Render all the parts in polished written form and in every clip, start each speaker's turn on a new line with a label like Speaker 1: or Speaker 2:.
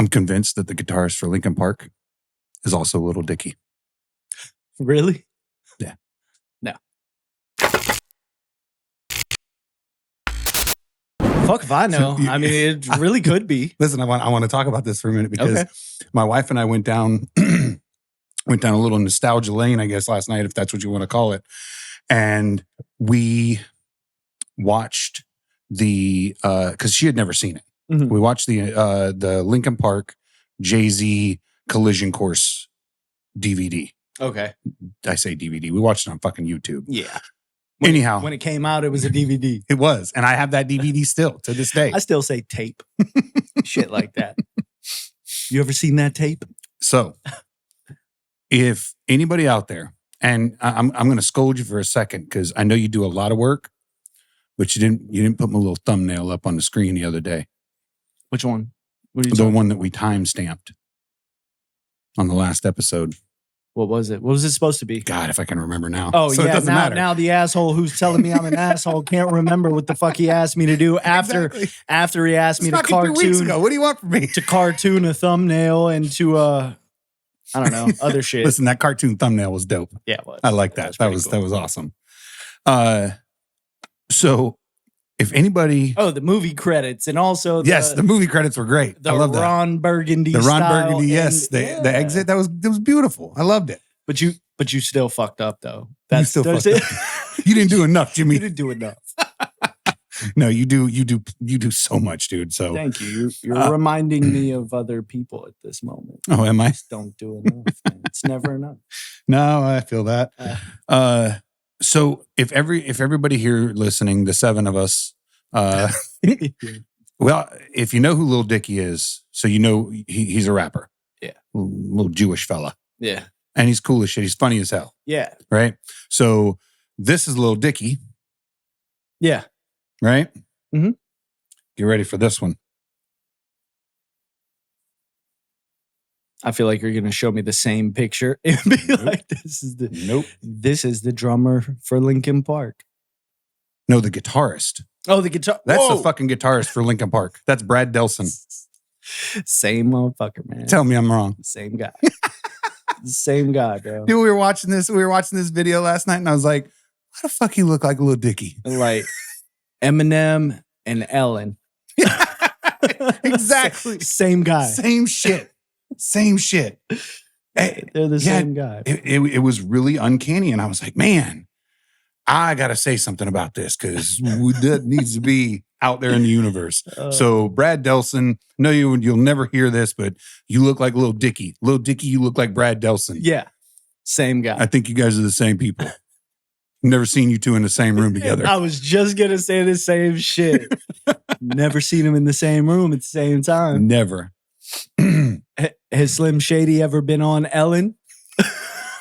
Speaker 1: convinced that the guitarist for Linkin Park is also Little Dicky.
Speaker 2: Really?
Speaker 1: Yeah.
Speaker 2: No. Fuck if I know. I mean, it really could be.
Speaker 1: Listen, I want to talk about this for a minute because my wife and I went down a little nostalgia lane, I guess, last night, if that's what you want to call it. And we watched because she had never seen it.
Speaker 2: Mhm.
Speaker 1: We watched the Linkin Park Jay-Z Collision Course DVD.
Speaker 2: Okay.
Speaker 1: I say DVD. We watched it on fucking YouTube.
Speaker 2: Yeah.
Speaker 1: Anyhow.
Speaker 2: When it came out, it was a DVD.
Speaker 1: It was. And I have that DVD still to this day.
Speaker 2: I still say tape. Shit like that. You ever seen that tape?
Speaker 1: So if anybody out there, and I'm going to scold you for a second because I know you do a lot of work, but you didn't put my little thumbnail up on the screen the other day.
Speaker 2: Which one? What are you
Speaker 1: The
Speaker 2: talking?
Speaker 1: one that we time stamped on the last episode.
Speaker 2: What was it? What was it supposed to be?
Speaker 1: God, if I can remember now.
Speaker 2: Oh,
Speaker 1: so
Speaker 2: yeah.
Speaker 1: it doesn't matter.
Speaker 2: Now the asshole who's telling me I'm an asshole can't remember what the fuck he asked me to do after he asked me to
Speaker 1: fucking 2 weeks ago.
Speaker 2: cartoon
Speaker 1: What do you want from me?
Speaker 2: to cartoon a thumbnail and to I don't know, other shit.
Speaker 1: Listen, that cartoon thumbnail was dope.
Speaker 2: Yeah, it was.
Speaker 1: I like that. That was
Speaker 2: cool.
Speaker 1: awesome. So if anybody,
Speaker 2: the movie credits and also
Speaker 1: the movie credits were great. I love that.
Speaker 2: Ron Burgundy,
Speaker 1: The Ron
Speaker 2: style
Speaker 1: Burgundy, yes.
Speaker 2: and-
Speaker 1: The exit, that was beautiful. I loved it.
Speaker 2: But you still fucked up though.
Speaker 1: You still fucked up. You didn't do enough, Jimmy.
Speaker 2: You didn't do enough.
Speaker 1: No, you do so much, dude. So
Speaker 2: Thank you. You're reminding me of other people at this moment.
Speaker 1: Oh, am I?
Speaker 2: Just don't do enough. Man. It's never enough.
Speaker 1: No, I feel that. So if everybody here listening, the 7 of us, well, if you know who Lil Dicky is, so you know he's a rapper.
Speaker 2: Yeah.
Speaker 1: Little Jewish fella.
Speaker 2: Yeah.
Speaker 1: And he's cool as shit. He's funny as hell.
Speaker 2: Yeah.
Speaker 1: Right? So this is Lil Dicky.
Speaker 2: Yeah.
Speaker 1: Right?
Speaker 2: Mm-hmm.
Speaker 1: Get ready for this one.
Speaker 2: I feel like you're going to show me the same picture and be like, this is the drummer for Linkin Park.
Speaker 1: No, the guitarist.
Speaker 2: Oh, the guitar.
Speaker 1: That's
Speaker 2: Whoa!
Speaker 1: the fucking guitarist for Linkin Park. That's Brad Delson.
Speaker 2: Same motherfucker, man.
Speaker 1: Tell me I'm wrong.
Speaker 2: Same guy. Same guy, bro.
Speaker 1: Dude, we were watching this video last night, and I was like, "Why the fuck he look like Lil Dicky?"
Speaker 2: Like Eminem and Ellen.
Speaker 1: Exactly.
Speaker 2: Same guy.
Speaker 1: Same shit. Same shit.
Speaker 2: They're the same guy.
Speaker 1: It was really uncanny, and I was like, "Man, I got to say something about this because that needs to be out there in the universe." So, Brad Delson, no, you'll never hear this, but you look like Lil Dicky. Lil Dicky, you look like Brad Delson.
Speaker 2: Yeah, same guy.
Speaker 1: I think you guys are the same people. Never seen you two in the same room together.
Speaker 2: I was just gonna say the same shit. Never seen them in the same room at the same time.
Speaker 1: Never.
Speaker 2: Has Slim Shady ever been on Ellen?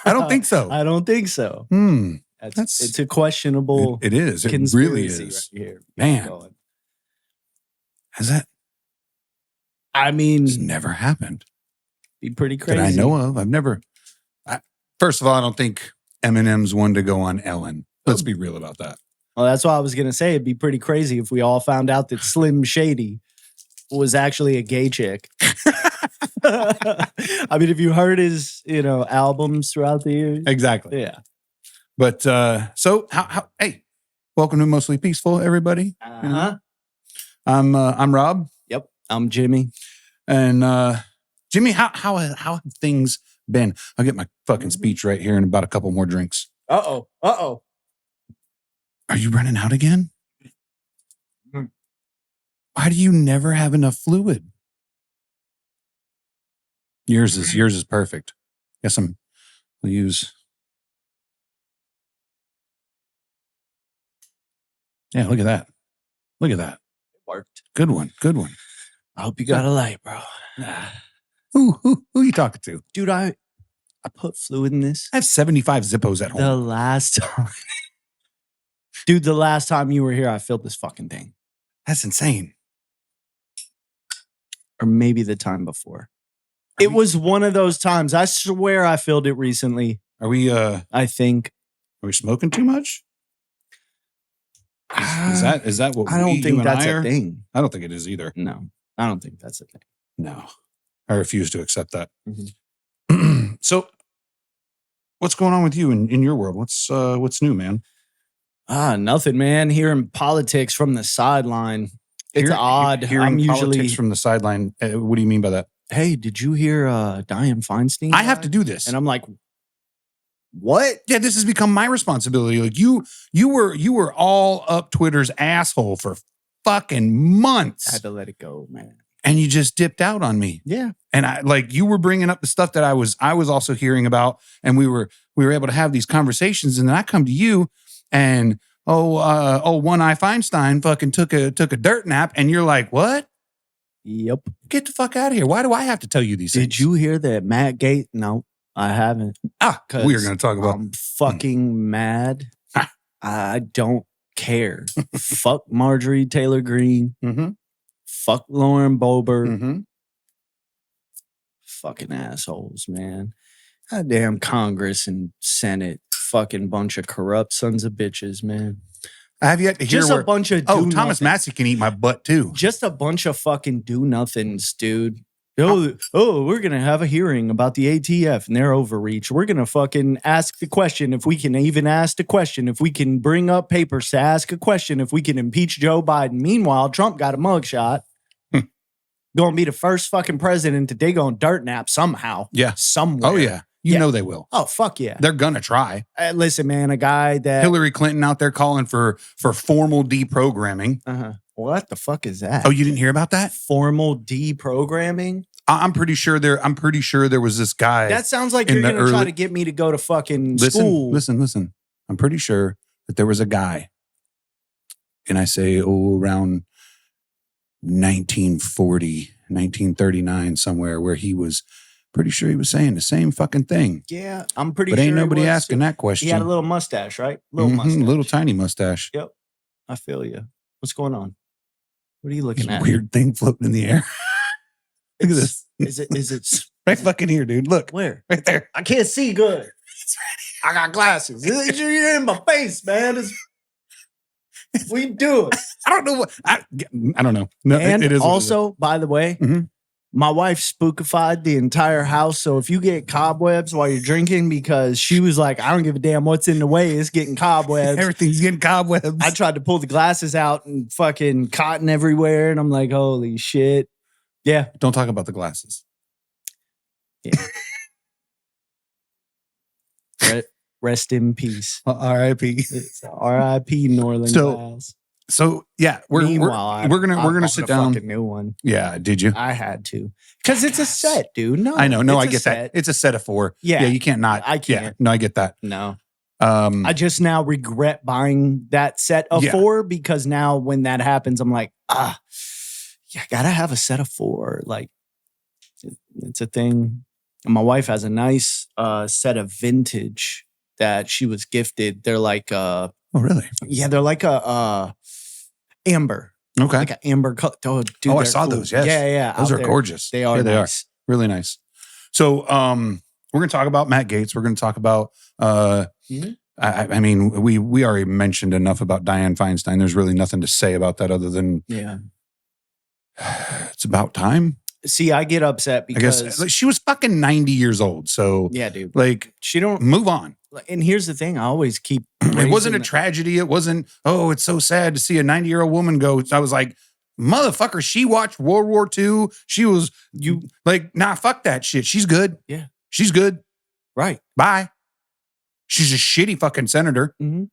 Speaker 1: I don't think so.
Speaker 2: I don't think so. It's a questionable.
Speaker 1: It is. It really is.
Speaker 2: Right here.
Speaker 1: Man, has that?
Speaker 2: I mean,
Speaker 1: it's never happened.
Speaker 2: Be pretty crazy.
Speaker 1: That I know of. I've never. First of all, I don't think Eminem's one to go on Ellen. Let's be real about that.
Speaker 2: Well, that's what I was gonna say. It'd be pretty crazy if we all found out that Slim Shady was actually a gay chick. I mean, if you heard his, albums throughout the years.
Speaker 1: Exactly.
Speaker 2: Yeah.
Speaker 1: But so how hey, welcome to Mostly Peaceful, everybody.
Speaker 2: Uh-huh.
Speaker 1: I'm Rob.
Speaker 2: Yep. I'm Jimmy.
Speaker 1: And Jimmy, how have things been? I'll get my fucking speech right here in about a couple more drinks.
Speaker 2: Uh-oh.
Speaker 1: Are you running out again? Why do you never have enough fluid? Yours is perfect. Guess I'll use. Yeah, look at that. Look at that.
Speaker 2: It worked.
Speaker 1: Good one.
Speaker 2: I hope you got a light, bro.
Speaker 1: Who you talking to?
Speaker 2: Dude, I put fluid in this.
Speaker 1: I have 75 Zippos at home.
Speaker 2: The last time. Dude, the last time you were here, I filled this fucking thing.
Speaker 1: That's insane.
Speaker 2: Or maybe the time before. It was one of those times. I swear I filled it recently.
Speaker 1: Are we
Speaker 2: I think.
Speaker 1: Are we smoking too much? Is that what
Speaker 2: I don't think that's a thing.
Speaker 1: I don't think it is either.
Speaker 2: No, I don't think that's a thing.
Speaker 1: No. I refuse to accept that.
Speaker 2: Mm-hmm.
Speaker 1: So, what's going on with you in your world? What's new, man?
Speaker 2: Nothing, man. Hearing politics from the sideline. It's odd.
Speaker 1: Hearing politics from the sideline. What do you mean by that?
Speaker 2: Hey, did you hear Dianne Feinstein?
Speaker 1: I have to do this.
Speaker 2: And I'm like, what?
Speaker 1: Yeah, this has become my responsibility. Like you were all up Twitter's asshole for fucking months.
Speaker 2: I had to let it go, man.
Speaker 1: And you just dipped out on me.
Speaker 2: Yeah.
Speaker 1: And I like you were bringing up the stuff that I was also hearing about, and we were able to have these conversations. And then I come to you and One Eye Feinstein fucking took a dirt nap, and you're like, what?
Speaker 2: Yep.
Speaker 1: Get the fuck out of here. Why do I have to tell you these things?
Speaker 2: Did you hear that Matt Gaetz? No, I haven't.
Speaker 1: We are going to talk about.
Speaker 2: I'm fucking mad. I don't care. Fuck Marjorie Taylor Greene.
Speaker 1: Mm-hmm.
Speaker 2: Fuck Lauren Boebert.
Speaker 1: Mm-hmm.
Speaker 2: Fucking assholes, man. Goddamn Congress and Senate. Fucking bunch of corrupt sons of bitches, man.
Speaker 1: I have yet to hear
Speaker 2: just a bunch of
Speaker 1: Thomas Massey can eat my butt too.
Speaker 2: Just a bunch of fucking do-nothings, dude. We're going to have a hearing about the ATF and their overreach. We're going to fucking ask the question if we can even ask the question, if we can bring up papers to ask a question, if we can impeach Joe Biden. Meanwhile, Trump got a mugshot. Going to be the first fucking president today going dirt nap somehow.
Speaker 1: Yeah.
Speaker 2: Somewhere.
Speaker 1: Oh, yeah. You know they will.
Speaker 2: Oh, fuck yeah.
Speaker 1: They're going to try.
Speaker 2: Listen, man, a guy that...
Speaker 1: Hillary Clinton out there calling for formal deprogramming.
Speaker 2: Uh-huh. What the fuck is that?
Speaker 1: Oh, you didn't hear about that?
Speaker 2: Formal deprogramming?
Speaker 1: I'm pretty sure there was this guy.
Speaker 2: That sounds like you're going to try to get me to go to fucking school.
Speaker 1: Listen. I'm pretty sure that there was a guy, and I say, around 1940, 1939, somewhere, where he was pretty sure he was saying the same fucking thing.
Speaker 2: Yeah, I'm pretty sure.
Speaker 1: But ain't nobody asking that question.
Speaker 2: He had a little mustache, right? Little
Speaker 1: tiny mustache.
Speaker 2: Yep. I feel you. What's going on? What are you looking
Speaker 1: This
Speaker 2: at?
Speaker 1: weird thing floating in the air. Look at this.
Speaker 2: Is it
Speaker 1: right fucking here, dude? Look.
Speaker 2: Where?
Speaker 1: Right there.
Speaker 2: I can't see good. I got glasses. You're in my face, man. What you doing?
Speaker 1: I don't know what. I don't know. No,
Speaker 2: and
Speaker 1: it is
Speaker 2: also, by the way, my wife spookified the entire house. So if you get cobwebs while you're drinking, because she was like, I don't give a damn what's in the way. It's getting cobwebs.
Speaker 1: Everything's getting cobwebs.
Speaker 2: I tried to pull the glasses out and fucking cotton everywhere. And I'm like, holy shit. Yeah.
Speaker 1: Don't talk about the glasses.
Speaker 2: Yeah. Rest in peace.
Speaker 1: R.I.P.
Speaker 2: R.I.P. Norland Glass.
Speaker 1: So yeah, we're gonna sit down.
Speaker 2: A new one.
Speaker 1: Yeah, did you?
Speaker 2: I had to, because it's a set, dude. No,
Speaker 1: I know. No, I get that. It's a set of 4.
Speaker 2: Yeah,
Speaker 1: you can't not.
Speaker 2: I can't.
Speaker 1: Yeah, no, I get that.
Speaker 2: No. I just now regret buying that set of 4, because now when that happens, I'm like, I gotta have a set of 4. Like, it's a thing. And my wife has a nice set of vintage that she was gifted. They're like,
Speaker 1: oh really?
Speaker 2: Yeah, they're like a amber.
Speaker 1: Okay,
Speaker 2: like an amber color. Oh, dude,
Speaker 1: I saw those. Yes,
Speaker 2: yeah.
Speaker 1: Those are gorgeous.
Speaker 2: They are.
Speaker 1: Yeah, they
Speaker 2: nice.
Speaker 1: are really nice. So, we're gonna talk about Matt Gaetz. We're gonna talk about. I mean, we already mentioned enough about Dianne Feinstein. There's really nothing to say about that other than it's about time.
Speaker 2: See, I get upset because
Speaker 1: I guess like, she was fucking 90 years old. So
Speaker 2: yeah, dude.
Speaker 1: Like,
Speaker 2: she don't
Speaker 1: move on.
Speaker 2: And here's the thing: I always keep.
Speaker 1: It wasn't a tragedy. It wasn't. Oh, it's so sad to see a 90-year-old woman go. I was like, motherfucker. She watched World War II. She was nah. Fuck that shit. She's good.
Speaker 2: Yeah,
Speaker 1: she's good.
Speaker 2: Right.
Speaker 1: Bye. She's a shitty fucking senator.
Speaker 2: Mm-hmm.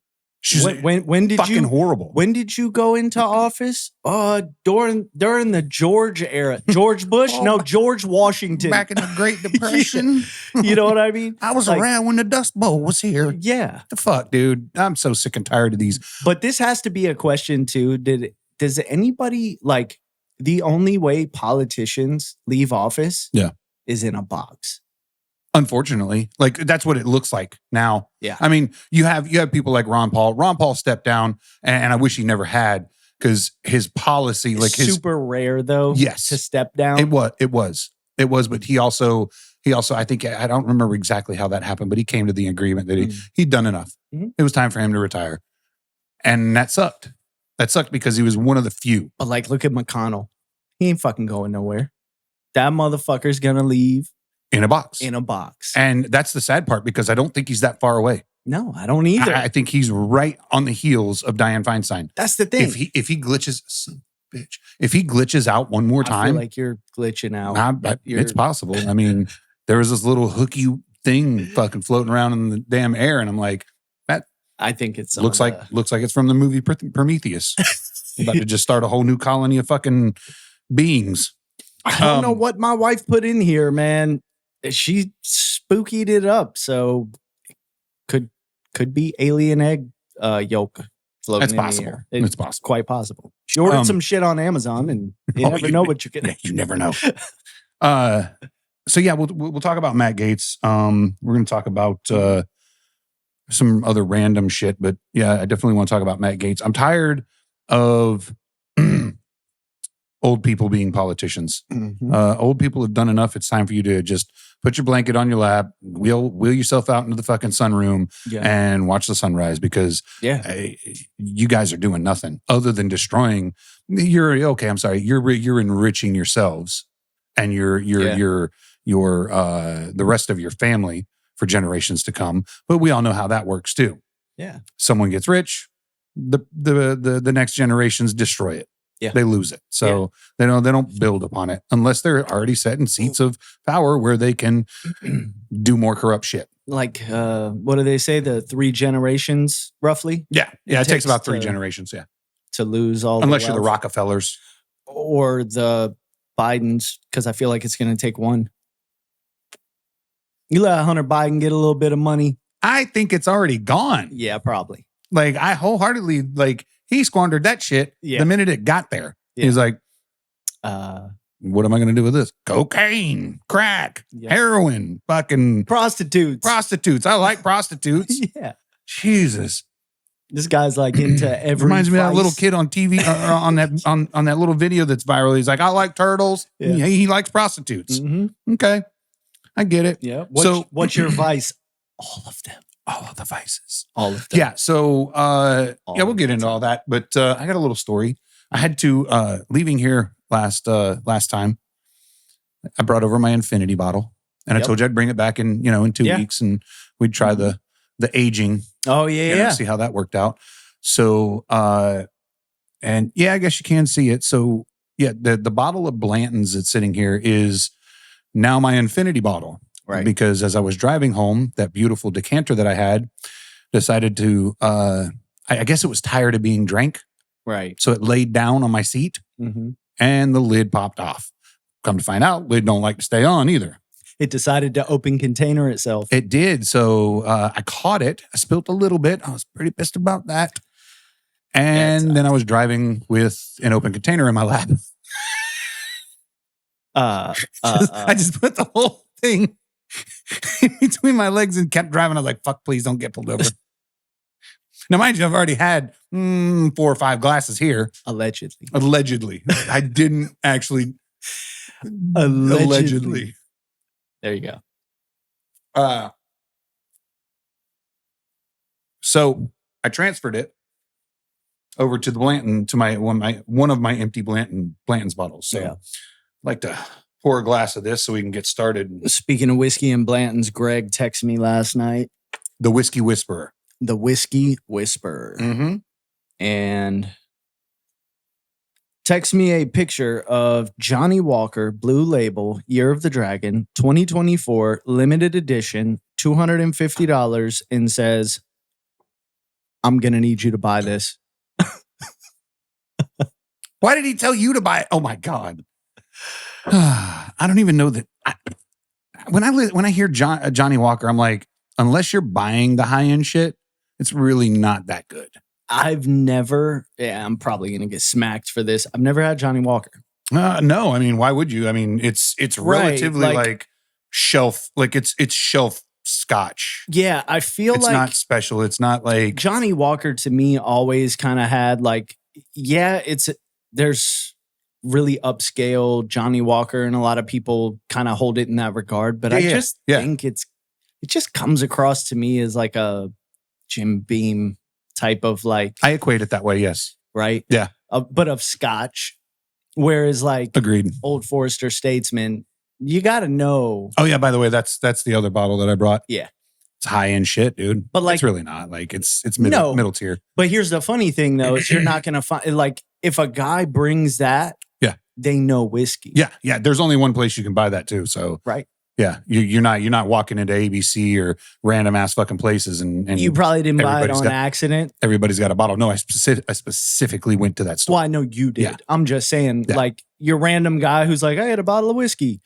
Speaker 1: She's
Speaker 2: when did
Speaker 1: fucking horrible.
Speaker 2: When did you go into office? During the George era. George Bush? No, George Washington.
Speaker 1: Back in the Great Depression.
Speaker 2: You know what I mean?
Speaker 1: I was around when the Dust Bowl was here.
Speaker 2: Yeah.
Speaker 1: The fuck, dude. I'm so sick and tired of these.
Speaker 2: But this has to be a question too. Does anybody, like, the only way politicians leave office is in a box?
Speaker 1: Unfortunately, like that's what it looks like now.
Speaker 2: Yeah.
Speaker 1: I mean, you have people like Ron Paul. Ron Paul stepped down, and I wish he never had, because his policy, like his
Speaker 2: super rare though.
Speaker 1: Yes,
Speaker 2: to step down.
Speaker 1: It was. But he also, I think, I don't remember exactly how that happened, but he came to the agreement that he'd done enough. Mm-hmm. It was time for him to retire, and that sucked. That sucked because he was one of the few.
Speaker 2: But like, look at McConnell. He ain't fucking going nowhere. that motherfucker's gonna leave
Speaker 1: in a box.
Speaker 2: in a box.
Speaker 1: And that's the sad part because I don't think he's that far away.
Speaker 2: No, I don't either.
Speaker 1: I think he's right on the heels of Dianne Feinstein.
Speaker 2: That's the thing.
Speaker 1: If he glitches, son of a bitch, if he glitches out one more
Speaker 2: I feel
Speaker 1: time,
Speaker 2: like you're glitching out.
Speaker 1: it's possible. I mean, there was this little hooky thing fucking floating around in the damn air, and I'm like,
Speaker 2: I think it's
Speaker 1: looks like it's from the movie Prometheus. About to just start a whole new colony of fucking beings.
Speaker 2: I don't know what my wife put in here, man. She spookied it up, so could be alien egg yolk floating
Speaker 1: That's
Speaker 2: in
Speaker 1: possible.
Speaker 2: the air.
Speaker 1: It's possible.
Speaker 2: Quite possible. She ordered some shit on Amazon, and you never know what you're getting.
Speaker 1: You never know. So yeah, we'll talk about Matt Gaetz. We're going to talk about some other random shit, but yeah, I definitely want to talk about Matt Gaetz. I'm tired of old people being politicians.
Speaker 2: Mhm.
Speaker 1: Old people have done enough. It's time for you to just put your blanket on your lap, wheel yourself out into the fucking sunroom, and watch the sunrise because you guys are doing nothing other than destroying. I'm sorry. You're enriching yourselves and the rest of your family for generations to come. But we all know how that works too.
Speaker 2: Yeah.
Speaker 1: Someone gets rich, the next generations destroy it.
Speaker 2: Yeah.
Speaker 1: They lose it. So they don't build upon it unless they're already set in seats of power where they can do more corrupt shit.
Speaker 2: Like, what do they say? The 3 generations, roughly?
Speaker 1: Yeah. Yeah. It takes about 3
Speaker 2: to-
Speaker 1: generations. Yeah.
Speaker 2: To lose all
Speaker 1: Unless
Speaker 2: the
Speaker 1: you're the
Speaker 2: wealth.
Speaker 1: Rockefellers.
Speaker 2: Or the Bidens, because I feel like it's going to take one. You let Hunter Biden get a little bit of money.
Speaker 1: I think it's already gone.
Speaker 2: Yeah, probably.
Speaker 1: Like, I wholeheartedly, he squandered that shit the minute it got there.
Speaker 2: Yeah.
Speaker 1: He's like,
Speaker 2: what
Speaker 1: am I going to do with this? Cocaine, crack, heroin, fucking
Speaker 2: prostitutes.
Speaker 1: I like prostitutes.
Speaker 2: Yeah.
Speaker 1: Jesus.
Speaker 2: This guy's like into every
Speaker 1: Reminds me of that
Speaker 2: vice.
Speaker 1: little kid on TV on that little video that's viral. He's like, I like turtles.
Speaker 2: Yeah.
Speaker 1: He likes prostitutes.
Speaker 2: Mm-hmm.
Speaker 1: Okay. I get it.
Speaker 2: Yeah. What's your vice? All of them.
Speaker 1: All of the vices.
Speaker 2: All of them.
Speaker 1: Yeah. So we'll get into all that. But I got a little story. I had to leaving here last time. I brought over my infinity bottle, and I told you I'd bring it back in 2 weeks, and we'd try the aging.
Speaker 2: Oh yeah.
Speaker 1: See how that worked out. So I guess you can see it. So yeah, the bottle of Blanton's that's sitting here is now my infinity bottle.
Speaker 2: Right.
Speaker 1: Because as I was driving home, that beautiful decanter that I had decided to, I guess it was tired of being drank.
Speaker 2: Right.
Speaker 1: So it laid down on my seat and the lid popped off. Come to find out, lid don't like to stay on either.
Speaker 2: It decided to open container itself.
Speaker 1: It did. So I caught it. I spilled a little bit. I was pretty pissed about that. And then I was driving with an open container in my lap. I just put the whole thing in between my legs and kept driving. I was like, fuck, please don't get pulled over. Now, mind you, I've already had 4 or 5 glasses here. Allegedly. I didn't actually. Allegedly.
Speaker 2: There you go.
Speaker 1: So I transferred it over to the Blanton, to one of my empty Blanton's bottles. So I'd like to pour a glass of this so we can get started.
Speaker 2: Speaking of whiskey and Blanton's, Greg texted me last night.
Speaker 1: The Whiskey Whisperer.
Speaker 2: The Whiskey Whisperer.
Speaker 1: Mm-hmm.
Speaker 2: And text me a picture of Johnny Walker Blue Label Year of the Dragon 2024 limited edition, $250, and says, I'm going to need you to buy this.
Speaker 1: Why did he tell you to buy it? Oh my God. I don't even know that. When I hear Johnny Walker, I'm like, unless you're buying the high end shit, it's really not that good.
Speaker 2: I'm probably going to get smacked for this. I've never had Johnny Walker.
Speaker 1: No, I mean, why would you? I mean, it's relatively like shelf, like it's shelf scotch.
Speaker 2: Yeah, I feel
Speaker 1: it's
Speaker 2: like
Speaker 1: not special. It's not like
Speaker 2: Johnny Walker to me always kind of had like, there's really upscale Johnny Walker, and a lot of people kind of hold it in that regard. But I just think it just comes across to me as like a Jim Beam type of like.
Speaker 1: I equate it that way. Yes.
Speaker 2: Right.
Speaker 1: Yeah.
Speaker 2: But of scotch. Whereas like
Speaker 1: Agreed.
Speaker 2: Old Forester Statesman, you got to know.
Speaker 1: Oh yeah, by the way, that's the other bottle that I brought.
Speaker 2: Yeah.
Speaker 1: It's high end shit, dude.
Speaker 2: But, like-
Speaker 1: it's really not. Like it's
Speaker 2: No.
Speaker 1: middle tier.
Speaker 2: But here's the funny thing though, is you're not going to find like if a guy brings that,
Speaker 1: Yeah.
Speaker 2: they know whiskey.
Speaker 1: Yeah, yeah. There's only one place you can buy that too. So
Speaker 2: Right.
Speaker 1: yeah, you're not walking into ABC or random ass fucking places and
Speaker 2: You probably didn't buy it
Speaker 1: everybody's
Speaker 2: on
Speaker 1: got-
Speaker 2: accident.
Speaker 1: everybody's got a bottle. No, I specifically went to that store.
Speaker 2: Well, I know you did.
Speaker 1: Yeah.
Speaker 2: I'm just saying,
Speaker 1: Yeah.
Speaker 2: like, your random guy who's like, I had a bottle of whiskey.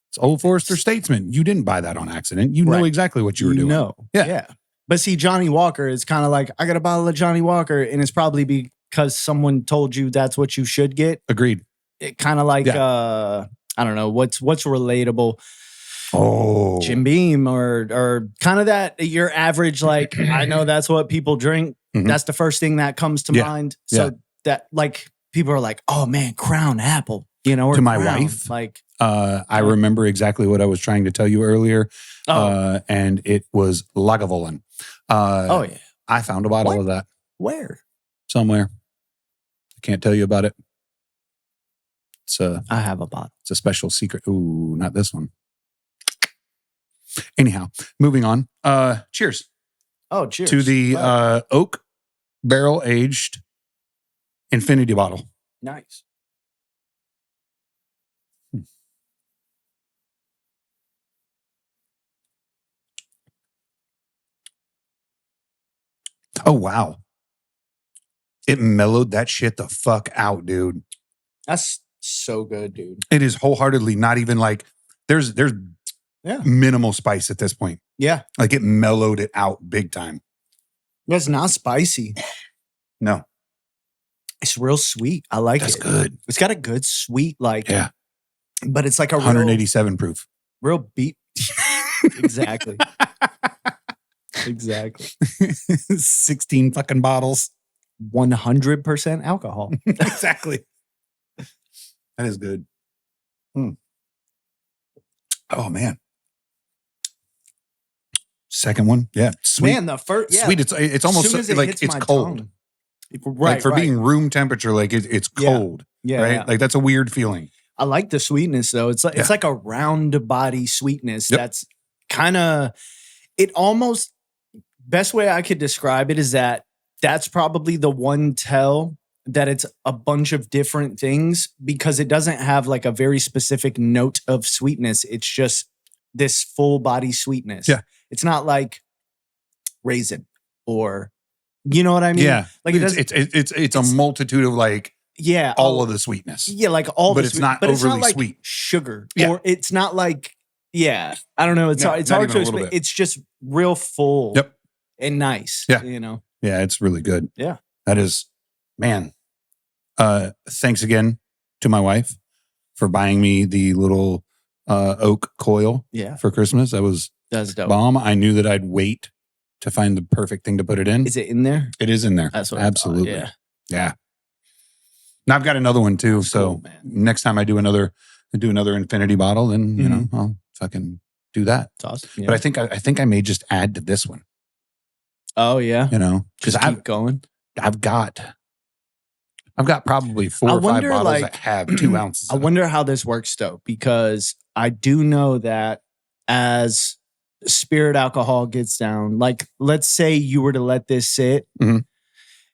Speaker 1: It's Old Forester Statesman. You didn't buy that on accident. You know
Speaker 2: Right.
Speaker 1: exactly what you were doing.
Speaker 2: know.
Speaker 1: Yeah.
Speaker 2: But see, Johnny Walker is kind of like, I got a bottle of Johnny Walker, and it's probably because someone told you that's what you should get.
Speaker 1: Agreed.
Speaker 2: It kind of like, I don't know, what's relatable.
Speaker 1: Oh,
Speaker 2: Jim Beam or kind of that your average, like, I know that's what people drink.
Speaker 1: Mhm.
Speaker 2: That's the first thing that comes to
Speaker 1: Yeah.
Speaker 2: mind. So that like people are like, oh man, Crown Apple, you know, or
Speaker 1: To my
Speaker 2: Crown.
Speaker 1: wife?
Speaker 2: Like,
Speaker 1: I remember exactly what I was trying to tell you earlier, and it was Lagavulin.
Speaker 2: oh yeah.
Speaker 1: I found a bottle
Speaker 2: What?
Speaker 1: of that
Speaker 2: Where?
Speaker 1: somewhere. I can't tell you about it.
Speaker 2: I have a bottle.
Speaker 1: It's a special secret. Ooh, not this one. Anyhow, moving on. Cheers
Speaker 2: Oh, cheers.
Speaker 1: to the
Speaker 2: Wow.
Speaker 1: oak barrel aged infinity bottle.
Speaker 2: Nice.
Speaker 1: Oh wow. It mellowed that shit the fuck out, dude.
Speaker 2: That's so good, dude.
Speaker 1: It is wholeheartedly not even like there's
Speaker 2: Yeah.
Speaker 1: minimal spice at this point.
Speaker 2: Yeah.
Speaker 1: Like it mellowed it out big time.
Speaker 2: That's not spicy.
Speaker 1: No,
Speaker 2: It's real sweet. I like
Speaker 1: that's
Speaker 2: it.
Speaker 1: good.
Speaker 2: It's got a good sweet, like,
Speaker 1: Yeah.
Speaker 2: but it's like a
Speaker 1: 187 proof.
Speaker 2: real beat. Exactly. Exactly.
Speaker 1: 16 fucking bottles.
Speaker 2: 100% alcohol.
Speaker 1: Exactly. That is good. Oh man. Second one. Yeah. Sweet.
Speaker 2: Man, the first, yeah.
Speaker 1: Sweet. It's almost
Speaker 2: Soon as it
Speaker 1: like
Speaker 2: hits
Speaker 1: it's
Speaker 2: my
Speaker 1: cold.
Speaker 2: tongue. Right.
Speaker 1: Like for being room temperature, like it's
Speaker 2: Yeah.
Speaker 1: cold.
Speaker 2: yeah,
Speaker 1: Right.
Speaker 2: yeah.
Speaker 1: Like that's a weird feeling.
Speaker 2: I like the sweetness though. It's like a round body sweetness.
Speaker 1: Yep.
Speaker 2: That's kind of it. Almost best way I could describe it is that that's probably the one tell that it's a bunch of different things because it doesn't have like a very specific note of sweetness. It's just this full body sweetness.
Speaker 1: Yeah.
Speaker 2: It's not like raisin or you know what I mean?
Speaker 1: Yeah.
Speaker 2: Like it
Speaker 1: it's,
Speaker 2: doesn't.
Speaker 1: it's a multitude of like
Speaker 2: Yeah.
Speaker 1: all of the sweetness.
Speaker 2: Yeah, like all
Speaker 1: But
Speaker 2: the
Speaker 1: it's
Speaker 2: sweet-
Speaker 1: not
Speaker 2: but it's not
Speaker 1: overly
Speaker 2: like
Speaker 1: sweet.
Speaker 2: sugar.
Speaker 1: Yeah.
Speaker 2: Or it's not like, yeah. I don't know. It's
Speaker 1: No,
Speaker 2: hard, it's
Speaker 1: not
Speaker 2: hard to
Speaker 1: even a little
Speaker 2: explain.
Speaker 1: bit.
Speaker 2: It's just real full
Speaker 1: Yep.
Speaker 2: and nice.
Speaker 1: Yeah.
Speaker 2: You know.
Speaker 1: Yeah, it's really good.
Speaker 2: Yeah.
Speaker 1: That is, man. Thanks again to my wife for buying me the little oak coil
Speaker 2: Yeah.
Speaker 1: for Christmas. That was
Speaker 2: That's dope.
Speaker 1: bomb. I knew that I'd wait to find the perfect thing to put it in.
Speaker 2: Is it in there?
Speaker 1: It is in there.
Speaker 2: That's what I thought,
Speaker 1: Absolutely.
Speaker 2: yeah.
Speaker 1: Yeah. And I've got another one too.
Speaker 2: That's
Speaker 1: So
Speaker 2: cool, man.
Speaker 1: next time I do another infinity bottle, then you know I'll fucking do that.
Speaker 2: It's awesome. Yeah.
Speaker 1: But I think I may just add to this one.
Speaker 2: oh yeah.
Speaker 1: You know, because
Speaker 2: Just keep going.
Speaker 1: I've got probably 4
Speaker 2: I
Speaker 1: or 5
Speaker 2: wonder,
Speaker 1: bottles
Speaker 2: like-
Speaker 1: that have 2 ounces.
Speaker 2: I
Speaker 1: of it.
Speaker 2: wonder how this works though, because I do know that as spirit alcohol gets down, like let's say you were to let this sit,
Speaker 1: Mhm.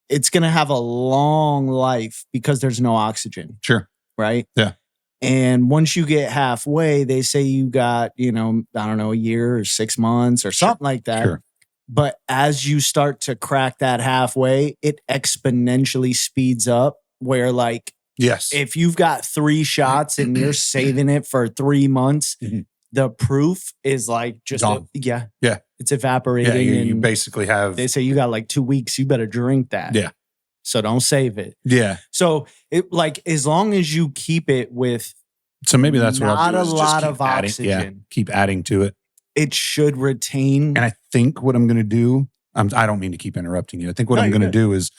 Speaker 2: it's going to have a long life because there's no oxygen,
Speaker 1: Sure.
Speaker 2: right?
Speaker 1: Yeah.
Speaker 2: And once you get halfway, they say you got, I don't know, a year or 6 months or something like that.
Speaker 1: Sure.
Speaker 2: But as you start to crack that halfway, it exponentially speeds up where like
Speaker 1: Yes.
Speaker 2: if you've got 3 shots and you're saving it for 3 months,
Speaker 1: Mhm.
Speaker 2: the proof is like just
Speaker 1: Gone.
Speaker 2: yeah,
Speaker 1: Yeah.
Speaker 2: it's evaporating.
Speaker 1: yeah, you
Speaker 2: and
Speaker 1: basically have.
Speaker 2: they say you got like 2 weeks. You better drink that.
Speaker 1: Yeah.
Speaker 2: So don't save it.
Speaker 1: Yeah.
Speaker 2: So it like as long as you keep it with
Speaker 1: So maybe that's what I'll
Speaker 2: not
Speaker 1: do
Speaker 2: a
Speaker 1: is just
Speaker 2: lot
Speaker 1: keep
Speaker 2: of
Speaker 1: adding,
Speaker 2: oxygen,
Speaker 1: Yeah, keep adding to it.
Speaker 2: it should retain.
Speaker 1: And I think what I'm going to do, I don't mean to keep interrupting you. I think what
Speaker 2: No,
Speaker 1: I'm
Speaker 2: you're
Speaker 1: going to do is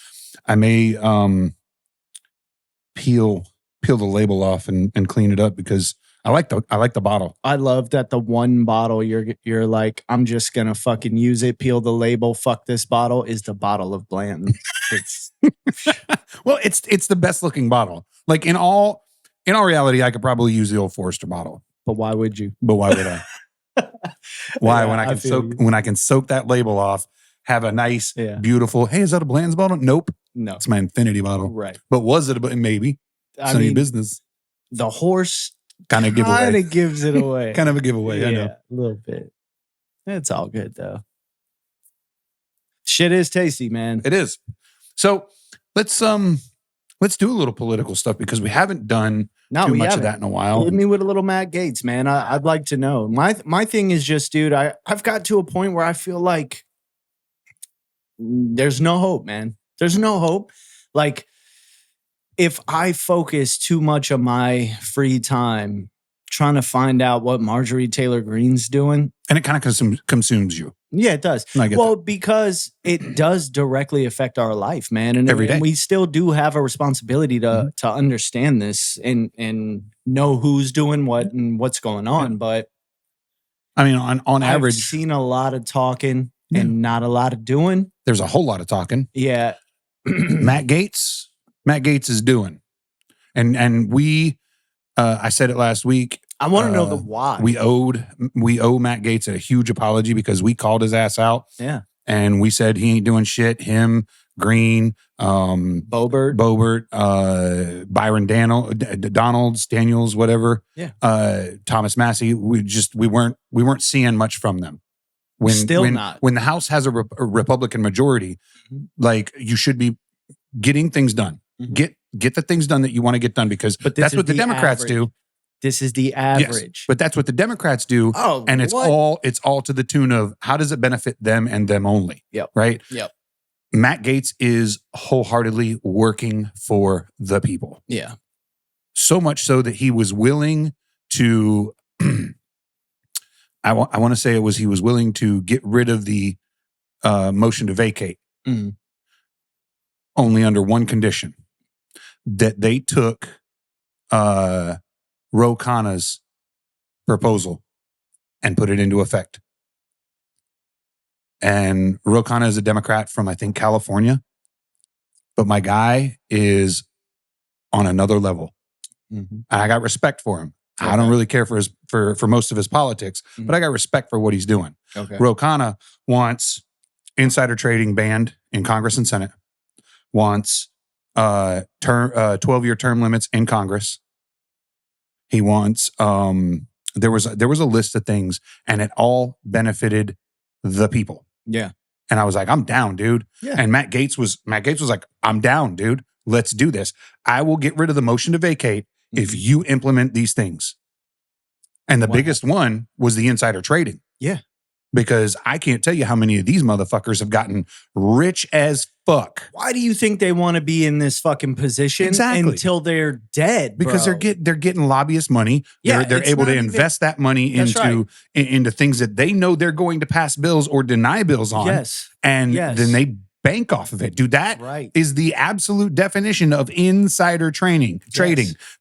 Speaker 1: I may peel the label off and clean it up because I like the bottle.
Speaker 2: I love that the one bottle you're like, I'm just gonna fucking use it, peel the label, fuck this bottle is the bottle of Blanton. It's
Speaker 1: Well, it's the best looking bottle. Like in all in all reality, I could probably use the old Forester bottle.
Speaker 2: But why would you?
Speaker 1: But why would I? Why
Speaker 2: Yeah,
Speaker 1: when I can
Speaker 2: feel
Speaker 1: soak
Speaker 2: you.
Speaker 1: when I can soak that label off, have a nice,
Speaker 2: Yeah.
Speaker 1: beautiful. Hey, is that a Bland's bottle? Nope,
Speaker 2: No.
Speaker 1: it's my Infinity bottle.
Speaker 2: Right.
Speaker 1: But was it? Maybe.
Speaker 2: I
Speaker 1: It's any
Speaker 2: mean,
Speaker 1: business.
Speaker 2: the horse
Speaker 1: Kind of giveaway.
Speaker 2: kind of gives it away.
Speaker 1: Kind of a giveaway. I know.
Speaker 2: a little bit. It's all good though. Shit is tasty, man.
Speaker 1: It is. So let's do a little political stuff because we haven't done
Speaker 2: No,
Speaker 1: too
Speaker 2: we
Speaker 1: much
Speaker 2: haven't.
Speaker 1: of that in a while.
Speaker 2: Hit me with a little Matt Gaetz, man. I'd like to know. My thing is just, dude, I've got to a point where I feel like there's no hope, man. There's no hope. Like, if I focus too much of my free time trying to find out what Marjorie Taylor Greene's doing,
Speaker 1: And it kind of consumes you.
Speaker 2: yeah, it does.
Speaker 1: I get
Speaker 2: Well, because it does directly affect our life, man. And,
Speaker 1: Every day.
Speaker 2: and we still do have a responsibility to understand this and know who's doing what and what's going on. But
Speaker 1: I mean, on
Speaker 2: I've
Speaker 1: average,
Speaker 2: seen a lot of talking and not a lot of doing.
Speaker 1: there's a whole lot of talking.
Speaker 2: Yeah.
Speaker 1: Matt Gaetz is doing. And we I said it last week.
Speaker 2: I want to know the why.
Speaker 1: We owe Matt Gaetz a huge apology because we called his ass out.
Speaker 2: Yeah.
Speaker 1: And we said he ain't doing shit. Him, Green,
Speaker 2: Boebert.
Speaker 1: Byron Daniels, whatever.
Speaker 2: Yeah.
Speaker 1: Thomas Massey. We weren't seeing much from them.
Speaker 2: Not.
Speaker 1: When the House has a Republican majority, like you should be getting things done.
Speaker 2: Mhm.
Speaker 1: Get the things done that you want to get done because
Speaker 2: But this
Speaker 1: that's
Speaker 2: is
Speaker 1: what the
Speaker 2: the
Speaker 1: Democrats do.
Speaker 2: This is the
Speaker 1: Yes,
Speaker 2: average.
Speaker 1: but that's what the Democrats do.
Speaker 2: Oh,
Speaker 1: And it's
Speaker 2: what?
Speaker 1: all to the tune of how does it benefit them and them only?
Speaker 2: Yep.
Speaker 1: Right?
Speaker 2: Yep.
Speaker 1: Matt Gaetz is wholeheartedly working for the people.
Speaker 2: Yeah.
Speaker 1: So much so that he was willing to I want to say he was willing to get rid of the motion to vacate.
Speaker 2: Mhm.
Speaker 1: Only under one condition. That they took Ro Khanna's proposal and put it into effect. And Ro Khanna is a Democrat from, I think, California. But my guy is on another level.
Speaker 2: Mhm.
Speaker 1: And I got respect for him. I
Speaker 2: Okay.
Speaker 1: don't really care for most of his politics, but I got respect for what he's doing.
Speaker 2: Okay.
Speaker 1: Ro Khanna wants insider trading banned in Congress and Senate, wants 12-year term limits in Congress. He wants there was a list of things, and it all benefited the people.
Speaker 2: Yeah.
Speaker 1: And I was like, I'm down, dude.
Speaker 2: Yeah.
Speaker 1: And Matt Gaetz was like, I'm down, dude. Let's do this. I will get rid of the motion to vacate if you implement these things. And the
Speaker 2: Wow.
Speaker 1: biggest one was the insider trading.
Speaker 2: Yeah.
Speaker 1: Because I can't tell you how many of these motherfuckers have gotten rich as fuck.
Speaker 2: Why do you think they want to be in this fucking position
Speaker 1: Exactly.
Speaker 2: until they're dead?
Speaker 1: Because
Speaker 2: bro?
Speaker 1: they're getting lobbyist money.
Speaker 2: Yeah,
Speaker 1: they're
Speaker 2: it's
Speaker 1: able to
Speaker 2: not even-
Speaker 1: invest that money
Speaker 2: That's
Speaker 1: into things that they know they're going to pass bills or deny bills on.
Speaker 2: Yes.
Speaker 1: And
Speaker 2: Yes.
Speaker 1: then they bank off of it. Dude, that
Speaker 2: Right.
Speaker 1: is the absolute definition of insider trading.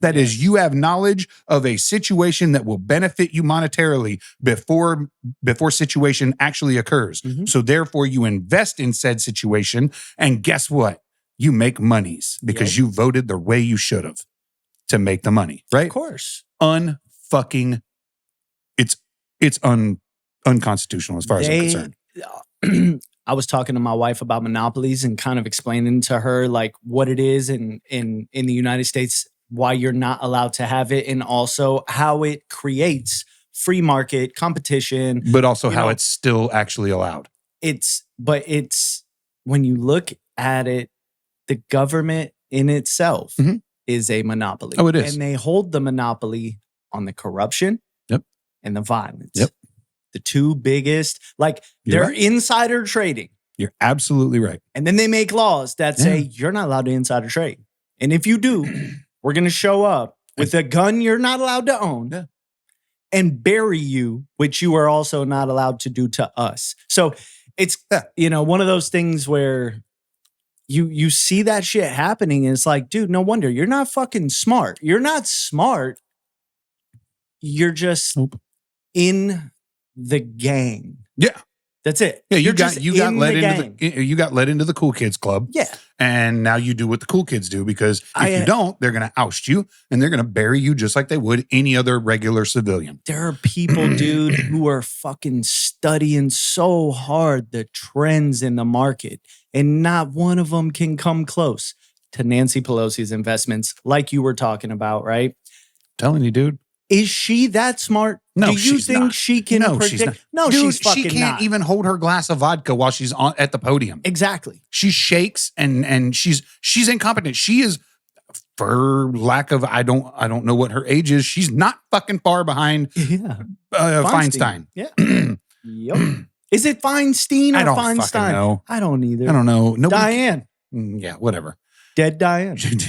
Speaker 1: That is, you have knowledge of a situation that will benefit you monetarily before situation actually occurs.
Speaker 2: Mhm.
Speaker 1: So therefore you invest in said situation, and guess what? You make monies because you voted the way you should have to make the money, right?
Speaker 2: Of course.
Speaker 1: Unfucking, it's unconstitutional as far as I'm concerned.
Speaker 2: I was talking to my wife about monopolies and kind of explaining to her like what it is in the United States, why you're not allowed to have it, and also how it creates free market competition.
Speaker 1: But also
Speaker 2: You
Speaker 1: how
Speaker 2: know,
Speaker 1: it's still actually allowed.
Speaker 2: It's when you look at it, the government in itself
Speaker 1: Mhm.
Speaker 2: is a monopoly.
Speaker 1: Oh, it is.
Speaker 2: And they hold the monopoly on the corruption
Speaker 1: Yep.
Speaker 2: and the violence.
Speaker 1: Yep.
Speaker 2: The two biggest, like
Speaker 1: You're
Speaker 2: they're
Speaker 1: right.
Speaker 2: insider trading.
Speaker 1: You're absolutely right.
Speaker 2: And then they make laws that say you're not allowed to insider trade. And if you do, we're going to show up with a gun you're not allowed to own
Speaker 1: Yeah.
Speaker 2: and bury you, which you are also not allowed to do to us. So it's, one of those things where you see that shit happening and it's like, dude, no wonder you're not fucking smart. You're not smart. You're just
Speaker 1: Nope.
Speaker 2: in the gang.
Speaker 1: Yeah.
Speaker 2: That's it.
Speaker 1: Yeah,
Speaker 2: You're just
Speaker 1: you got
Speaker 2: in
Speaker 1: let
Speaker 2: the
Speaker 1: into
Speaker 2: gang.
Speaker 1: you got let into the cool kids club.
Speaker 2: Yeah.
Speaker 1: And now you do what the cool kids do, because if you don't, they're going to oust you and they're going to bury you just like they would any other regular civilian.
Speaker 2: There are people, dude, who are fucking studying so hard the trends in the market, and not one of them can come close to Nancy Pelosi's investments, like you were talking about, right?
Speaker 1: Telling you, dude.
Speaker 2: Is she that smart?
Speaker 1: No,
Speaker 2: do you
Speaker 1: she's
Speaker 2: think
Speaker 1: not.
Speaker 2: she can
Speaker 1: No,
Speaker 2: predict?
Speaker 1: she's not.
Speaker 2: No,
Speaker 1: Dude,
Speaker 2: she's fucking
Speaker 1: she can't
Speaker 2: not.
Speaker 1: even hold her glass of vodka while she's at the podium.
Speaker 2: Exactly.
Speaker 1: She shakes and she's incompetent. She is, for lack of, I don't know what her age is. She's not fucking far behind
Speaker 2: Yeah.
Speaker 1: Feinstein.
Speaker 2: Yeah. Yep. Is it Feinstein or
Speaker 1: I don't
Speaker 2: Feinstein?
Speaker 1: fucking know.
Speaker 2: I don't either.
Speaker 1: I don't know. Nobody
Speaker 2: Diane.
Speaker 1: Yeah, whatever.
Speaker 2: Dead Diane. Shit.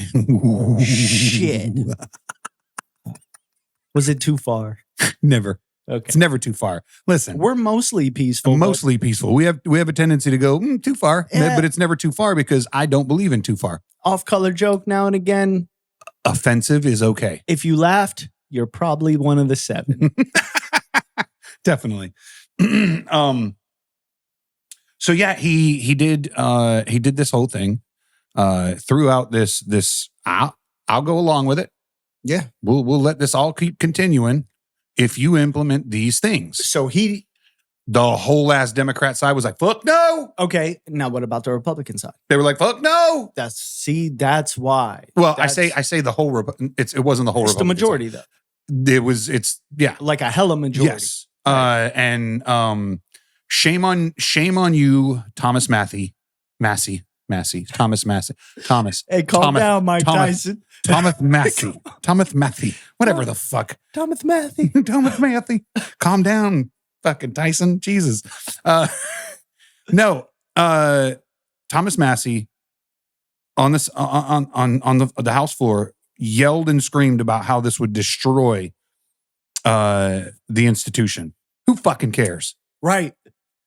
Speaker 2: Was it too far?
Speaker 1: Never.
Speaker 2: Okay.
Speaker 1: It's never too far. Listen,
Speaker 2: We're mostly peaceful.
Speaker 1: mostly peaceful. We have a tendency to go too far,
Speaker 2: Yeah.
Speaker 1: but it's never too far because I don't believe in too far.
Speaker 2: Off-color joke now and again.
Speaker 1: Offensive is okay.
Speaker 2: If you laughed, you're probably one of the 7.
Speaker 1: Definitely. So yeah, he did this whole thing throughout this I'll go along with it. Yeah, we'll let this all keep continuing if you implement these things.
Speaker 2: So
Speaker 1: The whole ass Democrat side was like, fuck no.
Speaker 2: okay. Now what about the Republican side?
Speaker 1: They were like, fuck no.
Speaker 2: That's why.
Speaker 1: Well,
Speaker 2: That's,
Speaker 1: I say the whole it wasn't the whole
Speaker 2: it's the
Speaker 1: Republican
Speaker 2: majority
Speaker 1: side.
Speaker 2: though.
Speaker 1: It's yeah.
Speaker 2: Like a hella majority.
Speaker 1: Yes. And shame on you, Thomas Massey.
Speaker 2: Hey, calm down, Mike Tyson.
Speaker 1: Thomas Massey. Whatever the fuck.
Speaker 2: Thomas Massey.
Speaker 1: Thomas Massey. Calm down, fucking Tyson. Jesus. No. Thomas Massey on this on the House floor yelled and screamed about how this would destroy the institution. Who fucking cares?
Speaker 2: Right.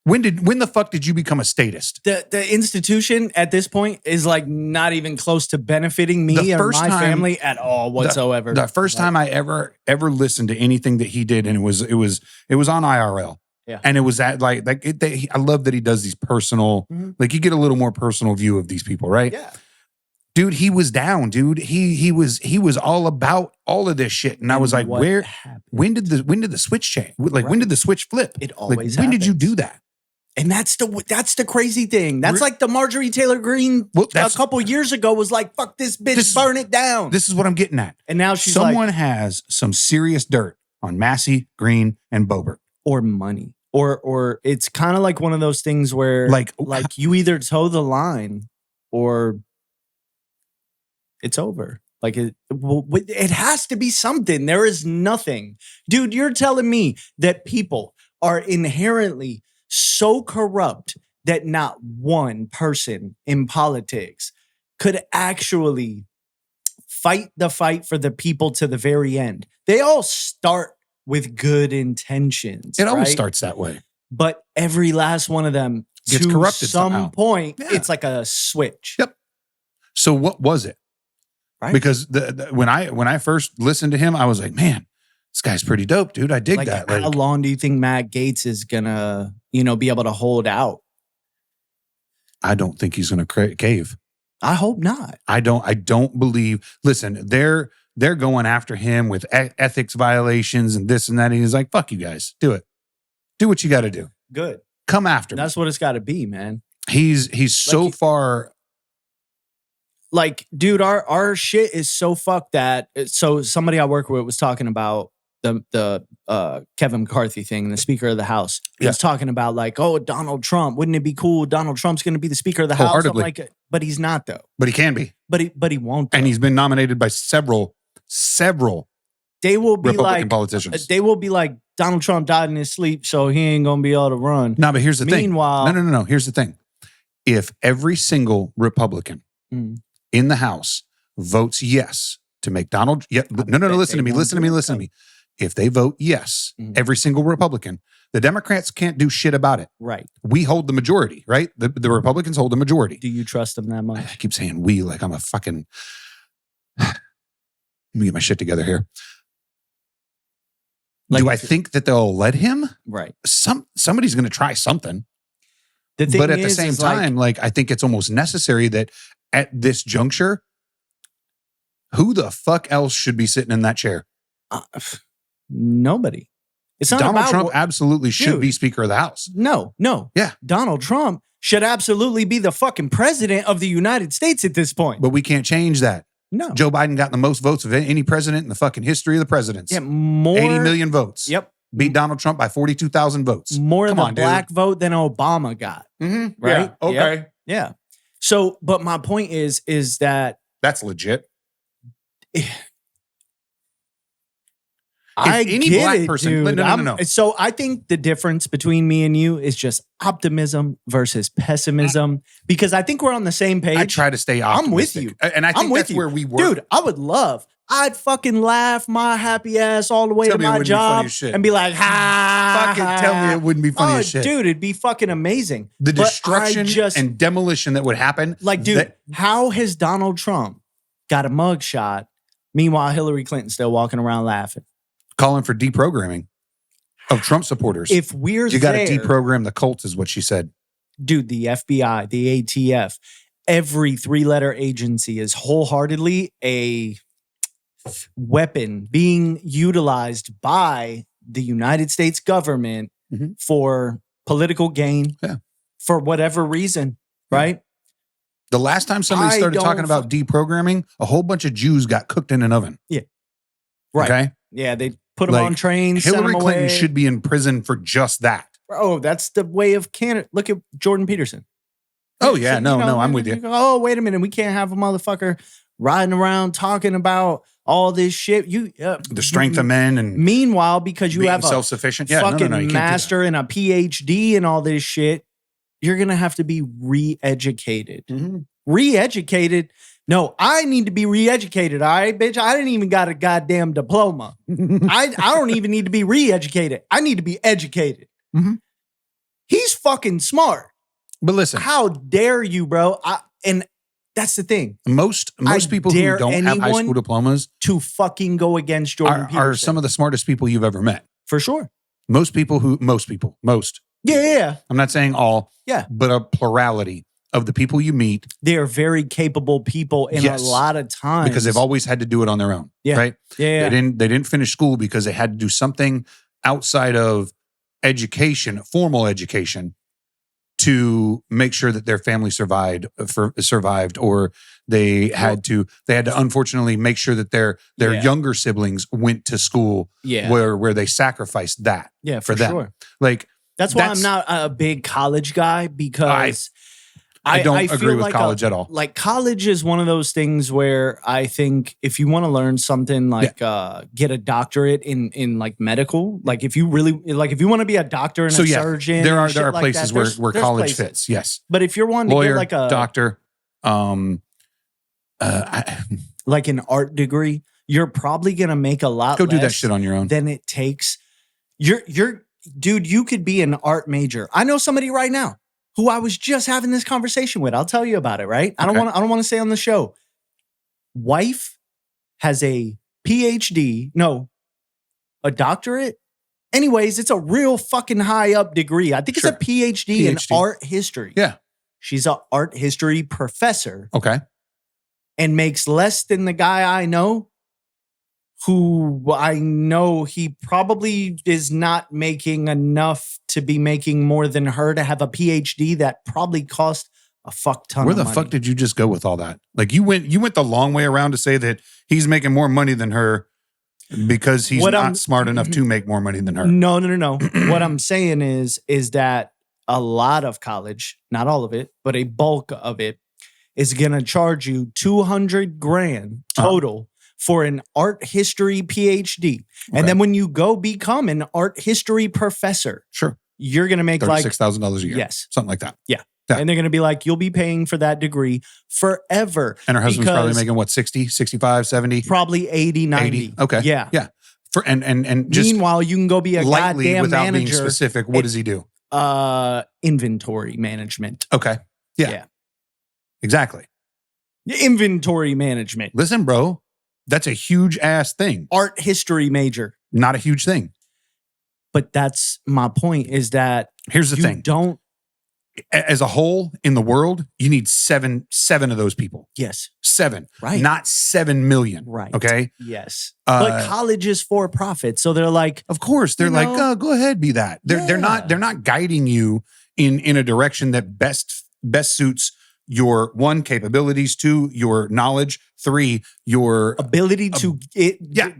Speaker 1: When the fuck did you become a statist?
Speaker 2: The institution at this point is like not even close to benefiting me or my family at all whatsoever.
Speaker 1: The first time I ever listened to anything that he did, and it was on IRL.
Speaker 2: Yeah.
Speaker 1: And it was that I love that he does these personal, like you get a little more personal view of these people, right?
Speaker 2: Yeah.
Speaker 1: Dude, he was down, dude. He was all about all of this shit. And I was like, when did the switch change? Like, when did the switch flip?
Speaker 2: It always
Speaker 1: when did you
Speaker 2: happens.
Speaker 1: do that?
Speaker 2: And that's the crazy thing. That's like the Marjorie Taylor Greene a couple years ago was like, fuck this bitch, burn it down.
Speaker 1: This is what I'm getting at.
Speaker 2: And now she's
Speaker 1: someone has some serious dirt on Massey, Greene, and Boebert.
Speaker 2: Or money. Or it's kind of like one of those things where like you either toe the line or it's over. Like it has to be something. There is nothing. Dude, you're telling me that people are inherently so corrupt that not one person in politics could actually fight the fight for the people to the very end. They all start with good intentions.
Speaker 1: It always
Speaker 2: right?
Speaker 1: starts that way.
Speaker 2: But every last one of them
Speaker 1: Gets
Speaker 2: to
Speaker 1: corrupted
Speaker 2: some
Speaker 1: somehow.
Speaker 2: point,
Speaker 1: Yeah.
Speaker 2: it's like a switch.
Speaker 1: Yep. So what was it?
Speaker 2: Right.
Speaker 1: Because when I first listened to him, I was like, man, this guy's pretty dope, dude. I dig
Speaker 2: Like,
Speaker 1: that.
Speaker 2: how long do you think Matt Gaetz is gonna, be able to hold out?
Speaker 1: I don't think he's going to cave.
Speaker 2: I hope not.
Speaker 1: I don't believe. Listen, they're going after him with ethics violations and this and that. And he's like, fuck you guys, do it. Do what you got to do.
Speaker 2: Good.
Speaker 1: Come after me.
Speaker 2: That's what it's got to be, man.
Speaker 1: He's so far.
Speaker 2: Like, dude, our shit is so fucked that. So somebody I work with was talking about the Kevin McCarthy thing, the Speaker of the House. He was talking about like, oh, Donald Trump. Wouldn't it be cool? Donald Trump's going to be the Speaker of the House. I'm like, but he's not though.
Speaker 1: But he can be.
Speaker 2: But he won't. Though.
Speaker 1: And he's been nominated by several.
Speaker 2: They will be
Speaker 1: Republican
Speaker 2: like
Speaker 1: politicians.
Speaker 2: They will be like Donald Trump died in his sleep, so he ain't gonna be able to run.
Speaker 1: No, but here's the thing.
Speaker 2: Meanwhile,
Speaker 1: no. Here's the thing. If every single Republican in the House votes yes to make Donald, listen to me. If they vote yes, every single Republican, the Democrats can't do shit about it.
Speaker 2: Right.
Speaker 1: We hold the majority, right? The Republicans hold the majority.
Speaker 2: Do you trust them that much?
Speaker 1: I keep saying we like I'm a fucking. Let me get my shit together here. Do I think that they'll let him?
Speaker 2: Right.
Speaker 1: Somebody's going to try something.
Speaker 2: The thing
Speaker 1: But at the
Speaker 2: is,
Speaker 1: same
Speaker 2: is like,
Speaker 1: time, like I think it's almost necessary that at this juncture, who the fuck else should be sitting in that chair?
Speaker 2: nobody. It's not
Speaker 1: Donald
Speaker 2: about
Speaker 1: Trump absolutely should
Speaker 2: Dude.
Speaker 1: be Speaker of the House.
Speaker 2: No.
Speaker 1: Yeah.
Speaker 2: Donald Trump should absolutely be the fucking president of the United States at this point.
Speaker 1: But we can't change that.
Speaker 2: No.
Speaker 1: Joe Biden got the most votes of any president in the fucking history of the presidents.
Speaker 2: Yeah, more
Speaker 1: 80 million votes.
Speaker 2: Yep.
Speaker 1: Beat Donald Trump by 42,000 votes.
Speaker 2: More
Speaker 1: Come
Speaker 2: the
Speaker 1: on, dude.
Speaker 2: black vote than Obama got.
Speaker 1: Mm-hmm.
Speaker 2: Right?
Speaker 1: Yeah. Okay.
Speaker 2: Yeah. So, but my point is that
Speaker 1: That's legit.
Speaker 2: I
Speaker 1: any
Speaker 2: get
Speaker 1: black
Speaker 2: it,
Speaker 1: person-
Speaker 2: dude.
Speaker 1: no.
Speaker 2: So I think the difference between me and you is just optimism versus pessimism, because I think we're on the same page.
Speaker 1: I try to stay optimistic.
Speaker 2: I'm with
Speaker 1: And I think
Speaker 2: I'm with
Speaker 1: that's
Speaker 2: you.
Speaker 1: where we work.
Speaker 2: Dude, I'd fucking laugh my happy ass all the way
Speaker 1: Tell
Speaker 2: to
Speaker 1: me it
Speaker 2: my
Speaker 1: wouldn't be funny
Speaker 2: job
Speaker 1: as shit.
Speaker 2: and be like, ha.
Speaker 1: Fucking tell me it wouldn't be funny
Speaker 2: Oh,
Speaker 1: as shit.
Speaker 2: dude, it'd be fucking amazing.
Speaker 1: The
Speaker 2: But I
Speaker 1: destruction
Speaker 2: just-
Speaker 1: and demolition that would happen.
Speaker 2: Like, dude,
Speaker 1: that-
Speaker 2: how has Donald Trump got a mugshot? Meanwhile, Hillary Clinton's still walking around laughing.
Speaker 1: calling for deprogramming of Trump supporters.
Speaker 2: If we're
Speaker 1: you got to
Speaker 2: there,
Speaker 1: deprogram the cult, is what she said.
Speaker 2: dude, the FBI, the ATF, every three-letter agency is wholeheartedly a weapon being utilized by the United States government
Speaker 1: Mhm.
Speaker 2: for political gain,
Speaker 1: Yeah.
Speaker 2: for whatever reason,
Speaker 1: Yeah.
Speaker 2: right?
Speaker 1: The last time somebody
Speaker 2: I
Speaker 1: started
Speaker 2: don't
Speaker 1: talking about deprogramming, a whole bunch of Jews got cooked in an oven.
Speaker 2: Right.
Speaker 1: Okay.
Speaker 2: Yeah, they put them
Speaker 1: Like,
Speaker 2: on trains, send
Speaker 1: Hillary
Speaker 2: them
Speaker 1: Clinton
Speaker 2: away.
Speaker 1: should be in prison for just that.
Speaker 2: Oh, that's the way of Canada. Look at Jordan Peterson.
Speaker 1: Oh, yeah.
Speaker 2: You
Speaker 1: No,
Speaker 2: know,
Speaker 1: I'm with you.
Speaker 2: Oh, wait a minute. We can't have a motherfucker riding around talking about all this shit.
Speaker 1: The strength of men and
Speaker 2: Meanwhile, because you
Speaker 1: being
Speaker 2: have a
Speaker 1: self-sufficient. Yeah,
Speaker 2: fucking
Speaker 1: you can't do that.
Speaker 2: master and a PhD and all this shit, you're gonna have to be re-educated.
Speaker 1: Mhm.
Speaker 2: Re-educated? No, I need to be re-educated. All right, bitch. I didn't even got a goddamn diploma. I don't even need to be re-educated. I need to be educated.
Speaker 1: Mhm.
Speaker 2: He's fucking smart.
Speaker 1: But listen,
Speaker 2: How dare you, bro? And that's the thing.
Speaker 1: most
Speaker 2: I
Speaker 1: people who
Speaker 2: dare
Speaker 1: don't have high
Speaker 2: anyone
Speaker 1: school diplomas
Speaker 2: To fucking go against Jordan Peterson.
Speaker 1: are some of the smartest people you've ever met.
Speaker 2: for sure.
Speaker 1: Most.
Speaker 2: Yeah.
Speaker 1: I'm not saying all.
Speaker 2: Yeah.
Speaker 1: But a plurality of the people you meet,
Speaker 2: They are very capable people, and
Speaker 1: Yes.
Speaker 2: a lot of times
Speaker 1: because they've always had to do it on their own.
Speaker 2: Yeah.
Speaker 1: Right.
Speaker 2: yeah.
Speaker 1: They didn't finish school because they had to do something outside of education, formal education, to make sure that their family survived, or they had to unfortunately make sure that their
Speaker 2: Yeah.
Speaker 1: younger siblings went to school
Speaker 2: yeah.
Speaker 1: where they sacrificed that.
Speaker 2: Yeah,
Speaker 1: for
Speaker 2: for
Speaker 1: them.
Speaker 2: sure.
Speaker 1: Like,
Speaker 2: That's why
Speaker 1: That's-
Speaker 2: I'm not a big college guy, because
Speaker 1: I don't
Speaker 2: feel
Speaker 1: agree with
Speaker 2: like
Speaker 1: college at all.
Speaker 2: Like, college is one of those things where I think if you want to learn something like get a doctorate in like medical, like if you really like if you want to be a doctor and
Speaker 1: So
Speaker 2: a
Speaker 1: yeah,
Speaker 2: surgeon,
Speaker 1: there
Speaker 2: and
Speaker 1: are
Speaker 2: shit like
Speaker 1: places
Speaker 2: that,
Speaker 1: where
Speaker 2: there's
Speaker 1: college
Speaker 2: places.
Speaker 1: fits. Yes,
Speaker 2: But if you're wanting to
Speaker 1: lawyer,
Speaker 2: get like a
Speaker 1: doctor,
Speaker 2: like an art degree, you're probably gonna make a lot
Speaker 1: go do that
Speaker 2: less
Speaker 1: shit on your own.
Speaker 2: than it takes. You're dude, you could be an art major. I know somebody right now who I was just having this conversation with. I'll tell you about it, right? I don't
Speaker 1: Okay.
Speaker 2: want to say on the show. Wife has a PhD, no, a doctorate. Anyways, it's a real fucking high up degree. I think it's a
Speaker 1: Sure.
Speaker 2: PhD in
Speaker 1: PhD.
Speaker 2: art history.
Speaker 1: Yeah.
Speaker 2: She's an art history professor
Speaker 1: Okay.
Speaker 2: and makes less than the guy I know, who I know he probably is not making enough to be making more than her to have a PhD that probably cost a fuck ton
Speaker 1: Where
Speaker 2: of
Speaker 1: the
Speaker 2: money.
Speaker 1: fuck did you just go with all that? Like you went the long way around to say that he's making more money than her because he's
Speaker 2: What
Speaker 1: not
Speaker 2: I'm-
Speaker 1: smart enough to make more money than her.
Speaker 2: No. What I'm saying is that a lot of college, not all of it, but a bulk of it is going to charge you $200,000 total for an art history PhD. And
Speaker 1: Okay.
Speaker 2: then when you go become an art history professor,
Speaker 1: Sure.
Speaker 2: you're going to make like,
Speaker 1: $36,000 a year.
Speaker 2: yes.
Speaker 1: Something like that. Yeah.
Speaker 2: And they're going to be like, you'll be paying for that degree forever.
Speaker 1: And her husband's probably
Speaker 2: Because-
Speaker 1: making what, 60, 65, 70?
Speaker 2: Probably 80, 90.
Speaker 1: 80. Okay.
Speaker 2: Yeah.
Speaker 1: Yeah. For and just
Speaker 2: Meanwhile, you can go be a
Speaker 1: lightly
Speaker 2: goddamn
Speaker 1: without being
Speaker 2: manager.
Speaker 1: specific, what does he do?
Speaker 2: Inventory management.
Speaker 1: Okay. Yeah. Exactly.
Speaker 2: Inventory management.
Speaker 1: Listen, bro, that's a huge ass thing.
Speaker 2: Art history major.
Speaker 1: Not a huge thing.
Speaker 2: But that's my point, is that
Speaker 1: Here's the
Speaker 2: you
Speaker 1: thing.
Speaker 2: don't
Speaker 1: as a whole in the world, you need seven of those people.
Speaker 2: Yes.
Speaker 1: 7,
Speaker 2: Right.
Speaker 1: not 7 million.
Speaker 2: Right.
Speaker 1: Okay.
Speaker 2: Yes. But college is for profit. So they're like,
Speaker 1: Of course, they're
Speaker 2: You
Speaker 1: like,
Speaker 2: know?
Speaker 1: oh, go ahead, be that. They're not guiding you in a direction that best suits your 1, capabilities, 2, your knowledge, 3, your
Speaker 2: ability to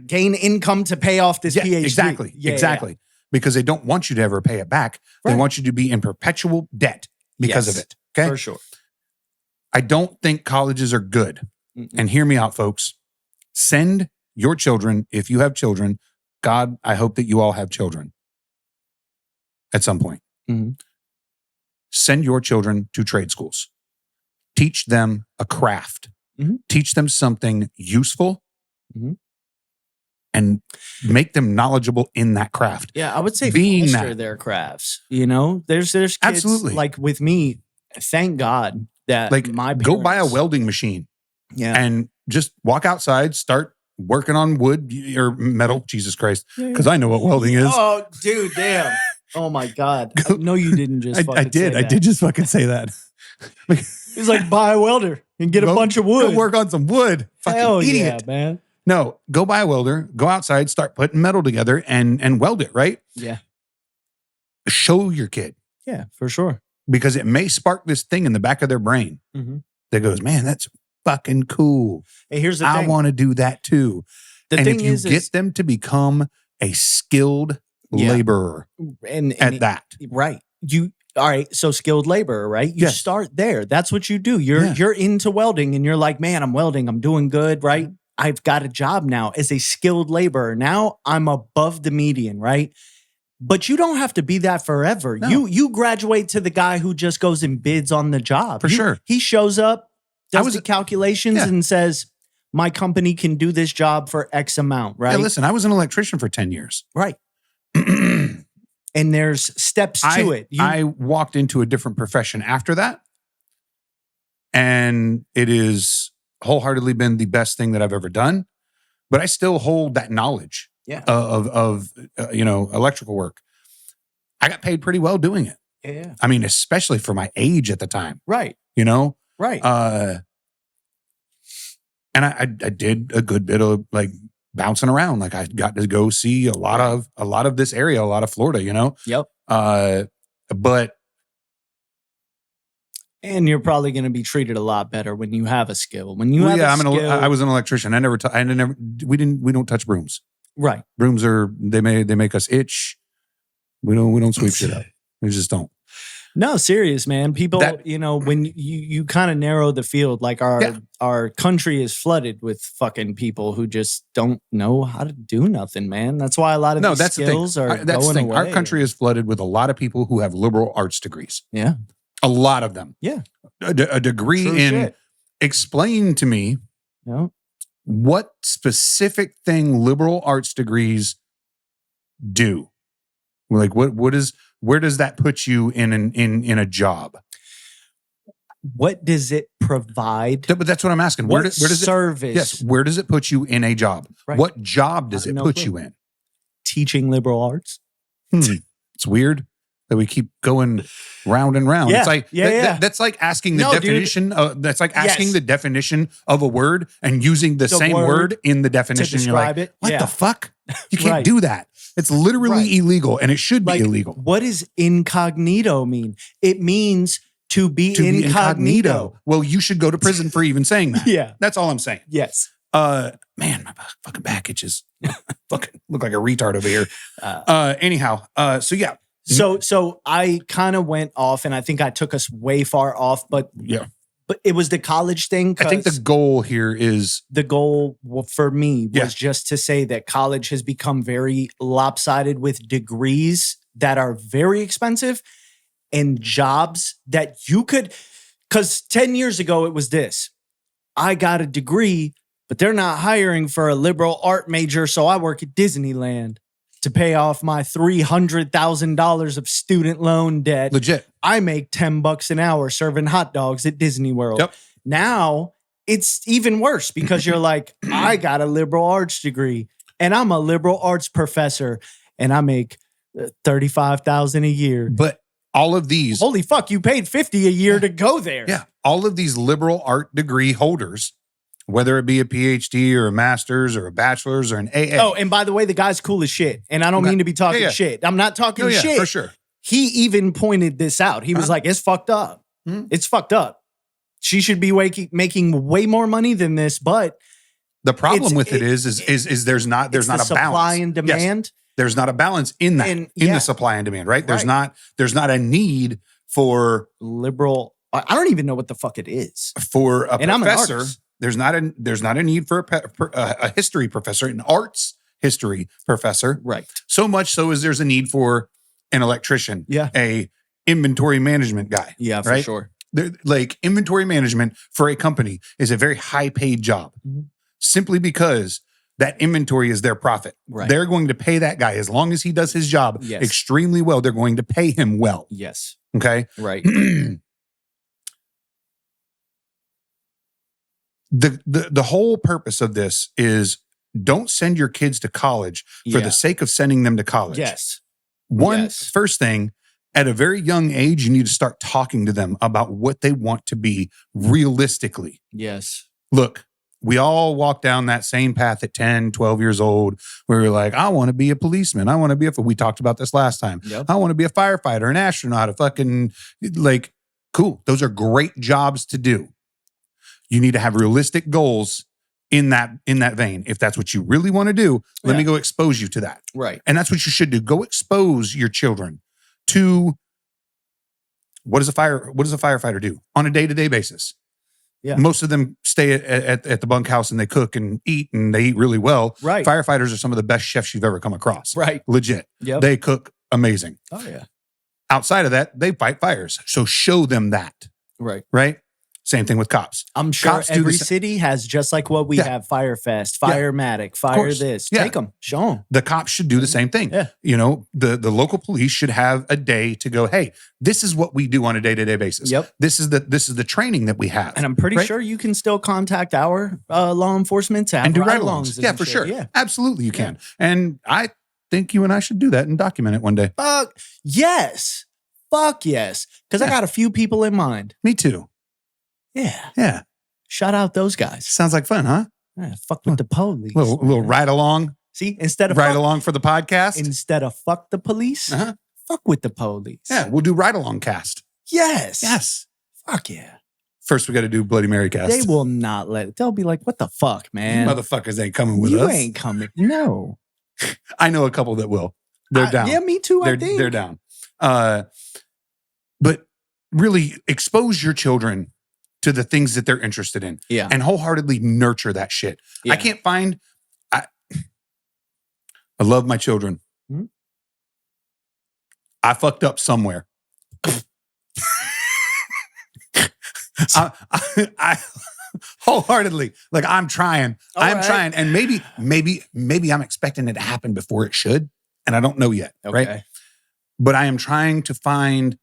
Speaker 2: gain income to pay off this PhD.
Speaker 1: exactly.
Speaker 2: Yeah,
Speaker 1: exactly. Because they don't want you to ever pay it back. They
Speaker 2: Right.
Speaker 1: want you to be in perpetual debt because
Speaker 2: Yes,
Speaker 1: of it. Okay.
Speaker 2: For sure.
Speaker 1: I don't think colleges are good.
Speaker 2: Mm-mm.
Speaker 1: And hear me out, folks. Send your children, if you have children, God, I hope that you all have children at some point.
Speaker 2: Mhm.
Speaker 1: Send your children to trade schools. Teach them a craft.
Speaker 2: Mhm.
Speaker 1: Teach them something useful
Speaker 2: Mhm.
Speaker 1: and make them knowledgeable in that craft.
Speaker 2: Yeah, I would say
Speaker 1: Being
Speaker 2: foster
Speaker 1: that-
Speaker 2: their crafts. You know, there's kids
Speaker 1: Absolutely.
Speaker 2: like with me. Thank God that
Speaker 1: Like,
Speaker 2: my
Speaker 1: go buy a
Speaker 2: parents-
Speaker 1: welding machine
Speaker 2: Yeah,
Speaker 1: and just walk outside, start working on wood or metal. Jesus Christ. Because I know what welding is.
Speaker 2: Oh, dude, damn. Oh my God. No, you didn't just.
Speaker 1: I
Speaker 2: fucking
Speaker 1: did.
Speaker 2: say
Speaker 1: I
Speaker 2: that.
Speaker 1: did just fucking say that.
Speaker 2: He's like, buy a welder and get a
Speaker 1: Go-
Speaker 2: bunch of
Speaker 1: Go
Speaker 2: wood.
Speaker 1: work on some wood. Fucking
Speaker 2: Hell
Speaker 1: idiot.
Speaker 2: yeah, man.
Speaker 1: No, go buy a welder, go outside, start putting metal together and weld it, right?
Speaker 2: Yeah,
Speaker 1: Show your kid
Speaker 2: yeah, for sure.
Speaker 1: because it may spark this thing in the back of their brain
Speaker 2: Mhm.
Speaker 1: that goes, man, that's fucking cool.
Speaker 2: Hey, here's the
Speaker 1: I
Speaker 2: thing.
Speaker 1: want to do that too.
Speaker 2: The
Speaker 1: and
Speaker 2: thing
Speaker 1: if you
Speaker 2: is,
Speaker 1: get them to become a skilled
Speaker 2: Yeah.
Speaker 1: laborer
Speaker 2: and
Speaker 1: at that,
Speaker 2: right. All right, so skilled labor, right? You
Speaker 1: Yes.
Speaker 2: start there. That's what you do. You're into welding and you're like, man, I'm welding. I'm doing good, right? I've got a job now as a skilled laborer. Now I'm above the median, right? But you don't have to be that forever.
Speaker 1: No.
Speaker 2: You graduate to the guy who just goes and bids on the job.
Speaker 1: For sure.
Speaker 2: He shows up,
Speaker 1: I
Speaker 2: does
Speaker 1: was-
Speaker 2: the calculations
Speaker 1: Yeah.
Speaker 2: and says, my company can do this job for X amount, right?
Speaker 1: Yeah, listen, I was an electrician for 10 years.
Speaker 2: Right. And there's steps to it.
Speaker 1: I walked into a different profession after that. And it is wholeheartedly been the best thing that I've ever done. But I still hold that knowledge
Speaker 2: Yeah.
Speaker 1: of electrical work. I got paid pretty well doing it.
Speaker 2: Yeah.
Speaker 1: I mean, especially for my age at the time,
Speaker 2: Right.
Speaker 1: you know?
Speaker 2: Right.
Speaker 1: And I did a good bit of like bouncing around. Like I got to go see a lot of this area, a lot of Florida, you know?
Speaker 2: Yep.
Speaker 1: But
Speaker 2: And you're probably going to be treated a lot better when you have a skill. When you
Speaker 1: well,
Speaker 2: have
Speaker 1: yeah,
Speaker 2: a skill,
Speaker 1: I was an electrician. We don't touch brooms.
Speaker 2: right.
Speaker 1: Brooms they make us itch. We don't sweep shit up. We just don't.
Speaker 2: No, serious, man. People,
Speaker 1: That-
Speaker 2: when you kind of narrow the field, like
Speaker 1: Yeah.
Speaker 2: our country is flooded with fucking people who just don't know how to do nothing, man. That's why a lot of
Speaker 1: No,
Speaker 2: these
Speaker 1: that's the thing.
Speaker 2: skills are
Speaker 1: That's the
Speaker 2: going
Speaker 1: thing.
Speaker 2: away.
Speaker 1: Our country is flooded with a lot of people who have liberal arts degrees.
Speaker 2: Yeah.
Speaker 1: A lot of them.
Speaker 2: Yeah.
Speaker 1: A degree
Speaker 2: True
Speaker 1: in
Speaker 2: shit.
Speaker 1: explain to me
Speaker 2: You know?
Speaker 1: what specific thing liberal arts degrees do. Like where does that put you in a job?
Speaker 2: What does it provide?
Speaker 1: But that's what I'm asking.
Speaker 2: What
Speaker 1: Where does
Speaker 2: service?
Speaker 1: it? Yes. Where does it put you in a job?
Speaker 2: Right.
Speaker 1: What job does
Speaker 2: I
Speaker 1: it
Speaker 2: have no
Speaker 1: put
Speaker 2: clue.
Speaker 1: you in?
Speaker 2: Teaching liberal arts.
Speaker 1: It's weird that we keep going round and round.
Speaker 2: Yeah,
Speaker 1: It's like
Speaker 2: yeah.
Speaker 1: that's like asking the
Speaker 2: No, dude.
Speaker 1: definition. That's like asking
Speaker 2: Yes.
Speaker 1: the definition of a word and using the same
Speaker 2: word
Speaker 1: word in the
Speaker 2: To
Speaker 1: definition. You're like,
Speaker 2: describe it.
Speaker 1: what
Speaker 2: Yeah.
Speaker 1: the fuck? You can't
Speaker 2: Right.
Speaker 1: do that. It's literally
Speaker 2: Right.
Speaker 1: illegal, and it should be
Speaker 2: Like,
Speaker 1: illegal.
Speaker 2: what does incognito mean? It means to be
Speaker 1: To be
Speaker 2: incognito.
Speaker 1: Well, you should go to prison for even saying that.
Speaker 2: Yeah.
Speaker 1: That's all I'm saying.
Speaker 2: Yes.
Speaker 1: Man, my fucking back itches. Fucking look like a retard over here. Anyhow, so yeah,
Speaker 2: So I kind of went off, and I think I took us way far off, but
Speaker 1: yeah.
Speaker 2: it was the college thing.
Speaker 1: I think the
Speaker 2: 'cause
Speaker 1: goal here is
Speaker 2: the goal for me was
Speaker 1: Yeah.
Speaker 2: just to say that college has become very lopsided with degrees that are very expensive and jobs that you could, because 10 years ago it was this. I got a degree, but they're not hiring for a liberal art major, so I work at Disneyland to pay off my $300,000 of student loan debt.
Speaker 1: legit.
Speaker 2: I make $10 an hour serving hot dogs at Disney World.
Speaker 1: Yep.
Speaker 2: Now it's even worse because you're like, I got a liberal arts degree and I'm a liberal arts professor and I make $35,000 a year.
Speaker 1: But all of these,
Speaker 2: Holy fuck, you paid $50 a year to go there.
Speaker 1: yeah, all of these liberal art degree holders, whether it be a PhD or a master's or a bachelor's or an AA.
Speaker 2: Oh, and by the way, the guy's cool as shit. And I don't mean to be talking
Speaker 1: Yeah.
Speaker 2: shit. I'm not talking
Speaker 1: Oh, yeah,
Speaker 2: shit.
Speaker 1: for sure.
Speaker 2: He even pointed this out. He was like, it's fucked up.
Speaker 1: Mhm.
Speaker 2: It's fucked up. She should be making way more money than this, but
Speaker 1: The problem
Speaker 2: It's-
Speaker 1: with it is there's not
Speaker 2: it's
Speaker 1: a
Speaker 2: the
Speaker 1: balance.
Speaker 2: supply and
Speaker 1: Yes.
Speaker 2: demand.
Speaker 1: There's not a balance in that,
Speaker 2: And,
Speaker 1: in
Speaker 2: yeah.
Speaker 1: the supply and demand, right? There's
Speaker 2: Right.
Speaker 1: not a need for
Speaker 2: Liberal. I don't even know what the fuck it is.
Speaker 1: a
Speaker 2: And I'm an
Speaker 1: professor.
Speaker 2: artist.
Speaker 1: There's not a need for a history professor, an arts history professor.
Speaker 2: Right.
Speaker 1: So much so as there's a need for an electrician,
Speaker 2: Yeah.
Speaker 1: a inventory management guy.
Speaker 2: Yeah, for
Speaker 1: Right?
Speaker 2: sure.
Speaker 1: Like inventory management for a company is a very high paid job,
Speaker 2: Mhm.
Speaker 1: simply because that inventory is their profit.
Speaker 2: Right.
Speaker 1: They're going to pay that guy as long as he does his job
Speaker 2: Yes.
Speaker 1: extremely well. They're going to pay him well.
Speaker 2: Yes.
Speaker 1: Okay.
Speaker 2: Right.
Speaker 1: The whole purpose of this is don't send your kids to college for
Speaker 2: Yeah.
Speaker 1: the sake of sending them to college.
Speaker 2: Yes.
Speaker 1: One
Speaker 2: Yes.
Speaker 1: first thing, at a very young age, you need to start talking to them about what they want to be realistically.
Speaker 2: Yes.
Speaker 1: Look, we all walk down that same path at 10, 12 years old, where we're like, I want to be a policeman. I want to be we talked about this last time.
Speaker 2: Yep.
Speaker 1: I want to be a firefighter, an astronaut, a fucking, like, cool. Those are great jobs to do. You need to have realistic goals in that vein. If that's what you really want to do, let
Speaker 2: Yeah.
Speaker 1: me go expose you to that.
Speaker 2: Right.
Speaker 1: And that's what you should do. Go expose your children to what does a firefighter do on a day-to-day basis?
Speaker 2: Yeah.
Speaker 1: Most of them stay at the bunkhouse and they cook and eat really well.
Speaker 2: Right.
Speaker 1: Firefighters are some of the best chefs you've ever come across.
Speaker 2: Right.
Speaker 1: Legit.
Speaker 2: Yep.
Speaker 1: They cook amazing.
Speaker 2: Oh yeah.
Speaker 1: Outside of that, they fight fires. So show them that,
Speaker 2: Right.
Speaker 1: right? Same thing with cops.
Speaker 2: I'm sure
Speaker 1: Cops do the
Speaker 2: every
Speaker 1: sa-
Speaker 2: city has just like what we
Speaker 1: Yeah.
Speaker 2: have: Firefest,
Speaker 1: Yeah.
Speaker 2: Firematic, Fire
Speaker 1: course.
Speaker 2: this.
Speaker 1: Yeah.
Speaker 2: Take them, show them.
Speaker 1: The cops should do the same thing.
Speaker 2: Yeah.
Speaker 1: You know, the local police should have a day to go, hey, this is what we do on a day-to-day basis.
Speaker 2: Yep.
Speaker 1: This is the training that we have.
Speaker 2: And I'm pretty
Speaker 1: Right.
Speaker 2: sure you can still contact our law enforcement to have
Speaker 1: and do
Speaker 2: ride-alongs.
Speaker 1: ride-alongs. Yeah,
Speaker 2: and
Speaker 1: for
Speaker 2: shit.
Speaker 1: sure.
Speaker 2: Yeah.
Speaker 1: Absolutely, you can. And I think you and I should do that and document it one day.
Speaker 2: Fuck yes. Fuck yes. Because I
Speaker 1: Yeah.
Speaker 2: got a few people in mind.
Speaker 1: Me too.
Speaker 2: Yeah.
Speaker 1: Yeah.
Speaker 2: Shout out those guys.
Speaker 1: Sounds like fun, huh?
Speaker 2: Yeah, fuck with the police.
Speaker 1: Little ride along,
Speaker 2: See, instead of
Speaker 1: ride
Speaker 2: fuck,
Speaker 1: along for the podcast.
Speaker 2: instead of fuck the police,
Speaker 1: Uh-huh.
Speaker 2: fuck with the police.
Speaker 1: Yeah, we'll do ride along cast.
Speaker 2: Yes.
Speaker 1: Yes.
Speaker 2: Fuck yeah.
Speaker 1: First, we got to do Bloody Mary cast.
Speaker 2: They will not let it. They'll be like, what the fuck,
Speaker 1: You
Speaker 2: man?
Speaker 1: motherfuckers ain't coming with
Speaker 2: You
Speaker 1: us.
Speaker 2: ain't coming. No.
Speaker 1: I know a couple that will. They're down.
Speaker 2: Yeah, me too, I think.
Speaker 1: They're down. But really expose your children to the things that they're interested in
Speaker 2: Yeah.
Speaker 1: and wholeheartedly nurture that shit.
Speaker 2: Yeah.
Speaker 1: I can't find. I love my children.
Speaker 2: Mhm.
Speaker 1: I fucked up somewhere. I wholeheartedly, like, I'm trying.
Speaker 2: All
Speaker 1: I'm
Speaker 2: right.
Speaker 1: trying, and maybe I'm expecting it to happen before it should, and I don't know yet. Right?
Speaker 2: Okay.
Speaker 1: But I am trying to find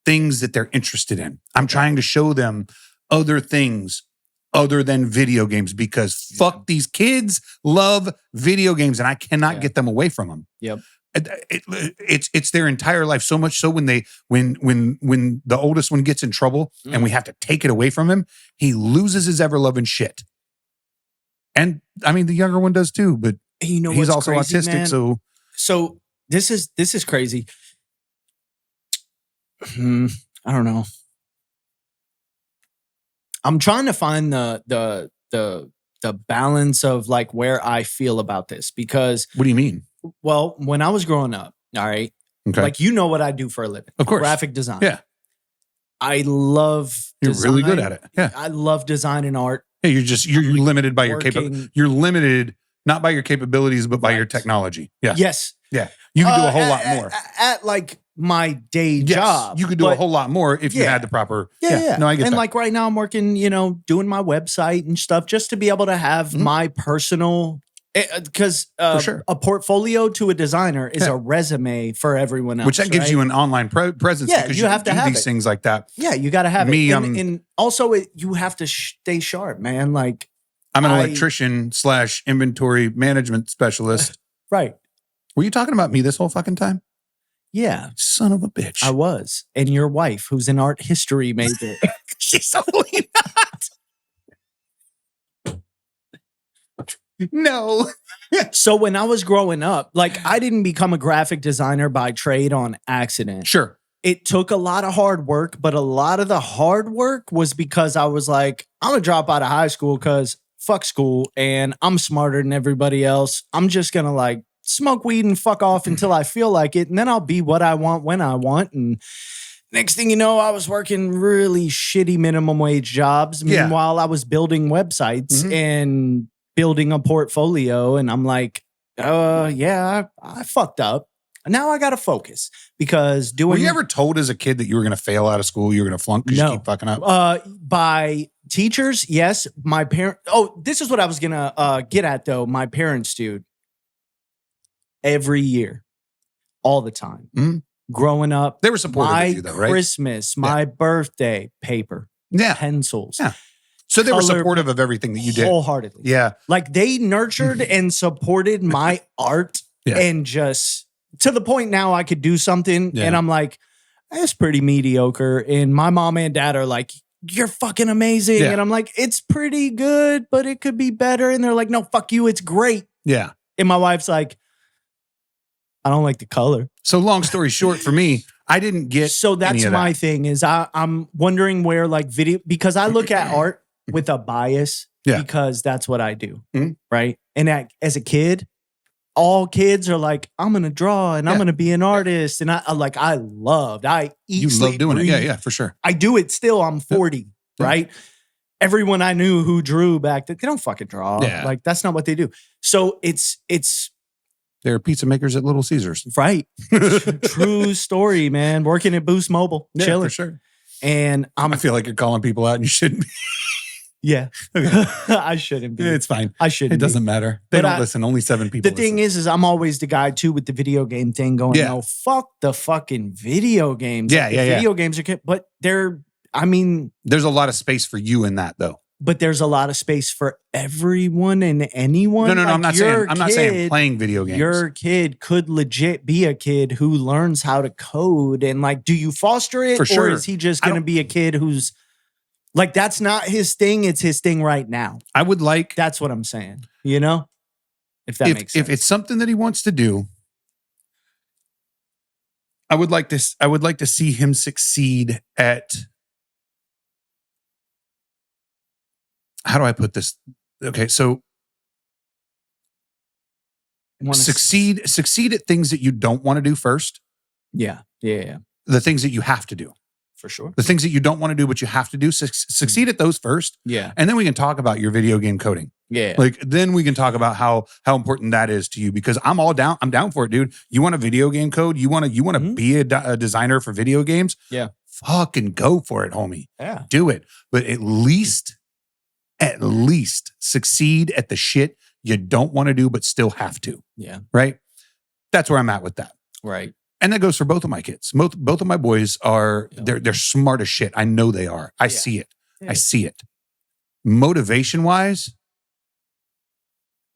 Speaker 1: things that they're interested in. I'm trying to show them other things other than video games, because fuck, these kids love video games and I cannot
Speaker 2: Yeah.
Speaker 1: get them away from them.
Speaker 2: Yep.
Speaker 1: It's their entire life. So much so when the oldest one gets in trouble and we have to take it away from him, he loses his ever loving shit. And I mean, the younger one does too, but
Speaker 2: And you know
Speaker 1: he's
Speaker 2: what's
Speaker 1: also
Speaker 2: crazy,
Speaker 1: autistic.
Speaker 2: man?
Speaker 1: So
Speaker 2: this is crazy. I don't know. I'm trying to find the balance of like where I feel about this, because
Speaker 1: what do you mean?
Speaker 2: well, when I was growing up, all right,
Speaker 1: Okay.
Speaker 2: like you know what I do for a living.
Speaker 1: Of course.
Speaker 2: Graphic design.
Speaker 1: Yeah.
Speaker 2: I love
Speaker 1: You're really good
Speaker 2: design.
Speaker 1: at it. Yeah.
Speaker 2: I love design and art.
Speaker 1: Hey, you're limited by your
Speaker 2: Working-
Speaker 1: You're limited not by your capabilities, but by your
Speaker 2: Right.
Speaker 1: technology. Yeah.
Speaker 2: Yes.
Speaker 1: Yeah. You can do a whole
Speaker 2: at-
Speaker 1: lot more.
Speaker 2: At like my day
Speaker 1: Yes,
Speaker 2: job.
Speaker 1: you could do a
Speaker 2: but-
Speaker 1: whole lot more if you
Speaker 2: Yeah.
Speaker 1: had the proper.
Speaker 2: Yeah.
Speaker 1: No, I get
Speaker 2: and
Speaker 1: that.
Speaker 2: like right now I'm working, doing my website and stuff just to be able to have
Speaker 1: Mhm.
Speaker 2: my personal, because
Speaker 1: For sure.
Speaker 2: a portfolio to a designer is
Speaker 1: Yeah.
Speaker 2: a resume for everyone else.
Speaker 1: Which that gives
Speaker 2: right?
Speaker 1: you an online presence.
Speaker 2: Yeah,
Speaker 1: because
Speaker 2: you have to
Speaker 1: can do
Speaker 2: have
Speaker 1: these
Speaker 2: it.
Speaker 1: things like that.
Speaker 2: Yeah, you got to have
Speaker 1: Me,
Speaker 2: it. And also you have to stay sharp, man. Like,
Speaker 1: I'm an
Speaker 2: I-
Speaker 1: electrician / inventory management specialist.
Speaker 2: right.
Speaker 1: Were you talking about me this whole fucking time?
Speaker 2: Yeah,
Speaker 1: Son of a bitch.
Speaker 2: I was. And your wife, who's an art history major.
Speaker 1: She's totally not. No.
Speaker 2: So when I was growing up, like I didn't become a graphic designer by trade on accident.
Speaker 1: Sure.
Speaker 2: It took a lot of hard work, but a lot of the hard work was because I was like, I'm gonna drop out of high school because fuck school and I'm smarter than everybody else. I'm just gonna like smoke weed and fuck off until I feel like it, and then I'll be what I want when I want. And next thing you know, I was working really shitty minimum wage jobs.
Speaker 1: Yeah.
Speaker 2: Meanwhile, I was building websites and building a portfolio, and I'm like, yeah, I fucked up. Now I got to focus because doing.
Speaker 1: Were you ever told as a kid that you were going to fail out of school? You were going to flunk because
Speaker 2: No.
Speaker 1: you keep fucking up?
Speaker 2: By teachers, yes. My parent. Oh, this is what I was gonna get at though. My parents, dude, every year, all the time,
Speaker 1: Mhm.
Speaker 2: growing up,
Speaker 1: They were supportive
Speaker 2: my
Speaker 1: of you, though, right?
Speaker 2: Christmas, my birthday, paper,
Speaker 1: Yeah.
Speaker 2: pencils,
Speaker 1: Yeah. So they were
Speaker 2: color-
Speaker 1: supportive of everything that you did.
Speaker 2: wholeheartedly.
Speaker 1: Yeah.
Speaker 2: Like they nurtured and supported my art
Speaker 1: Yeah.
Speaker 2: and just to the point now I could do something
Speaker 1: Yeah.
Speaker 2: and I'm like, that's pretty mediocre. And my mom and dad are like, you're fucking amazing.
Speaker 1: Yeah.
Speaker 2: And I'm like, it's pretty good, but it could be better. And they're like, no, fuck you. It's great.
Speaker 1: Yeah.
Speaker 2: And my wife's like, I don't like the color.
Speaker 1: So long story short, for me, I didn't get
Speaker 2: So
Speaker 1: any
Speaker 2: that's
Speaker 1: of
Speaker 2: my
Speaker 1: that.
Speaker 2: thing is I'm wondering where like video, because I look at art with a bias
Speaker 1: Yeah.
Speaker 2: because that's what I do.
Speaker 1: Mhm.
Speaker 2: Right. And as a kid, all kids are like, I'm going to draw and I'm
Speaker 1: Yeah.
Speaker 2: going to be an artist. And I eat,
Speaker 1: You
Speaker 2: sleep,
Speaker 1: love doing it. Yeah,
Speaker 2: breathe.
Speaker 1: yeah, for sure.
Speaker 2: I do it still. I'm 40,
Speaker 1: Yeah.
Speaker 2: right? Everyone I knew who drew back then, they don't fucking draw.
Speaker 1: Yeah.
Speaker 2: Like that's not what they do. So it's
Speaker 1: They're pizza makers at Little Caesars.
Speaker 2: right. True story, man. Working at Boost Mobile,
Speaker 1: Yeah,
Speaker 2: chilling.
Speaker 1: for sure.
Speaker 2: And
Speaker 1: I feel like you're calling people out and you shouldn't be.
Speaker 2: yeah, I shouldn't be.
Speaker 1: It's fine.
Speaker 2: I shouldn't.
Speaker 1: It doesn't matter. They
Speaker 2: But
Speaker 1: don't
Speaker 2: I-
Speaker 1: listen. Only 7 people
Speaker 2: The thing
Speaker 1: listen.
Speaker 2: is I'm always the guy too with the video game thing going,
Speaker 1: Yeah.
Speaker 2: no, fuck the fucking video games.
Speaker 1: Yeah,
Speaker 2: Like, the
Speaker 1: yeah, yeah.
Speaker 2: Video games are, but
Speaker 1: There's a lot of space for you in that, though.
Speaker 2: but there's a lot of space for everyone and anyone.
Speaker 1: No,
Speaker 2: Like,
Speaker 1: I'm not
Speaker 2: your
Speaker 1: saying
Speaker 2: kid-
Speaker 1: playing video games.
Speaker 2: Your kid could legit be a kid who learns how to code. And like, do you foster it?
Speaker 1: For sure.
Speaker 2: Or is he just
Speaker 1: I
Speaker 2: going to
Speaker 1: don't-
Speaker 2: be a kid who's like, that's not his thing. It's his thing right now.
Speaker 1: I would like
Speaker 2: That's what I'm saying. You know? If that makes sense.
Speaker 1: if it's something that he wants to do, I would like to see him succeed at, how do I put this? Okay, so
Speaker 2: Wanna-
Speaker 1: succeed at things that you don't want to do first,
Speaker 2: Yeah. Yeah.
Speaker 1: the things that you have to do.
Speaker 2: For sure.
Speaker 1: The things that you don't want to do but you have to do, succeed at those first,
Speaker 2: Yeah.
Speaker 1: and then we can talk about your video game coding.
Speaker 2: Yeah.
Speaker 1: Like then we can talk about how important that is to you, because I'm down for it, dude. You want a video game code? You want to
Speaker 2: Mhm.
Speaker 1: be a designer for video games?
Speaker 2: Yeah.
Speaker 1: Fucking go for it, homie.
Speaker 2: Yeah.
Speaker 1: Do it. But at least succeed at the shit you don't want to do but still have to,
Speaker 2: Yeah.
Speaker 1: right? That's where I'm at with that.
Speaker 2: Right.
Speaker 1: And that goes for both of my kids. Both of my boys are
Speaker 2: Yeah.
Speaker 1: they're smart as shit. I know they are. I
Speaker 2: Yeah.
Speaker 1: see it.
Speaker 2: Yeah.
Speaker 1: I see it. Motivation wise,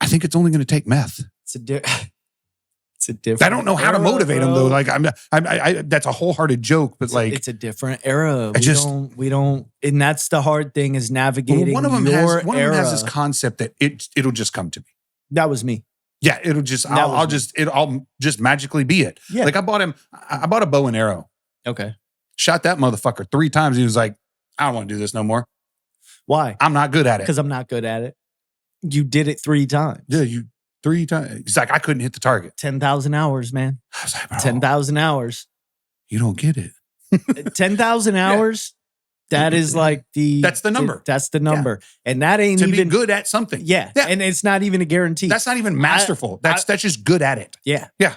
Speaker 1: I think it's only going to take meth.
Speaker 2: It's a different.
Speaker 1: I don't know how to
Speaker 2: era,
Speaker 1: motivate them
Speaker 2: bro.
Speaker 1: though. Like I that's a wholehearted joke, but like
Speaker 2: it's a different era. We
Speaker 1: just-
Speaker 2: don't, and that's the hard thing is navigating.
Speaker 1: one of them
Speaker 2: your
Speaker 1: has
Speaker 2: era.
Speaker 1: this concept that it'll just come to me.
Speaker 2: That was me.
Speaker 1: Yeah, it'll just
Speaker 2: That was
Speaker 1: I'll just magically be it.
Speaker 2: Yeah.
Speaker 1: Like I bought a bow and arrow.
Speaker 2: Okay.
Speaker 1: Shot that motherfucker 3 times. He was like, I don't want to do this no more.
Speaker 2: Why?
Speaker 1: I'm not good at it.
Speaker 2: Because I'm not good at it. You did it 3 times.
Speaker 1: Yeah, you 3 times. It's like I couldn't hit the target.
Speaker 2: 10,000 hours, man.
Speaker 1: I was like, bro,
Speaker 2: 10,000 hours.
Speaker 1: you don't get it.
Speaker 2: 10,000 hours. That is like
Speaker 1: That's the number.
Speaker 2: That's the number. And that ain't
Speaker 1: To
Speaker 2: even
Speaker 1: be good at something.
Speaker 2: Yeah.
Speaker 1: Yeah.
Speaker 2: And it's not even a guarantee.
Speaker 1: That's not even masterful. That's just good at it.
Speaker 2: Yeah.
Speaker 1: Yeah.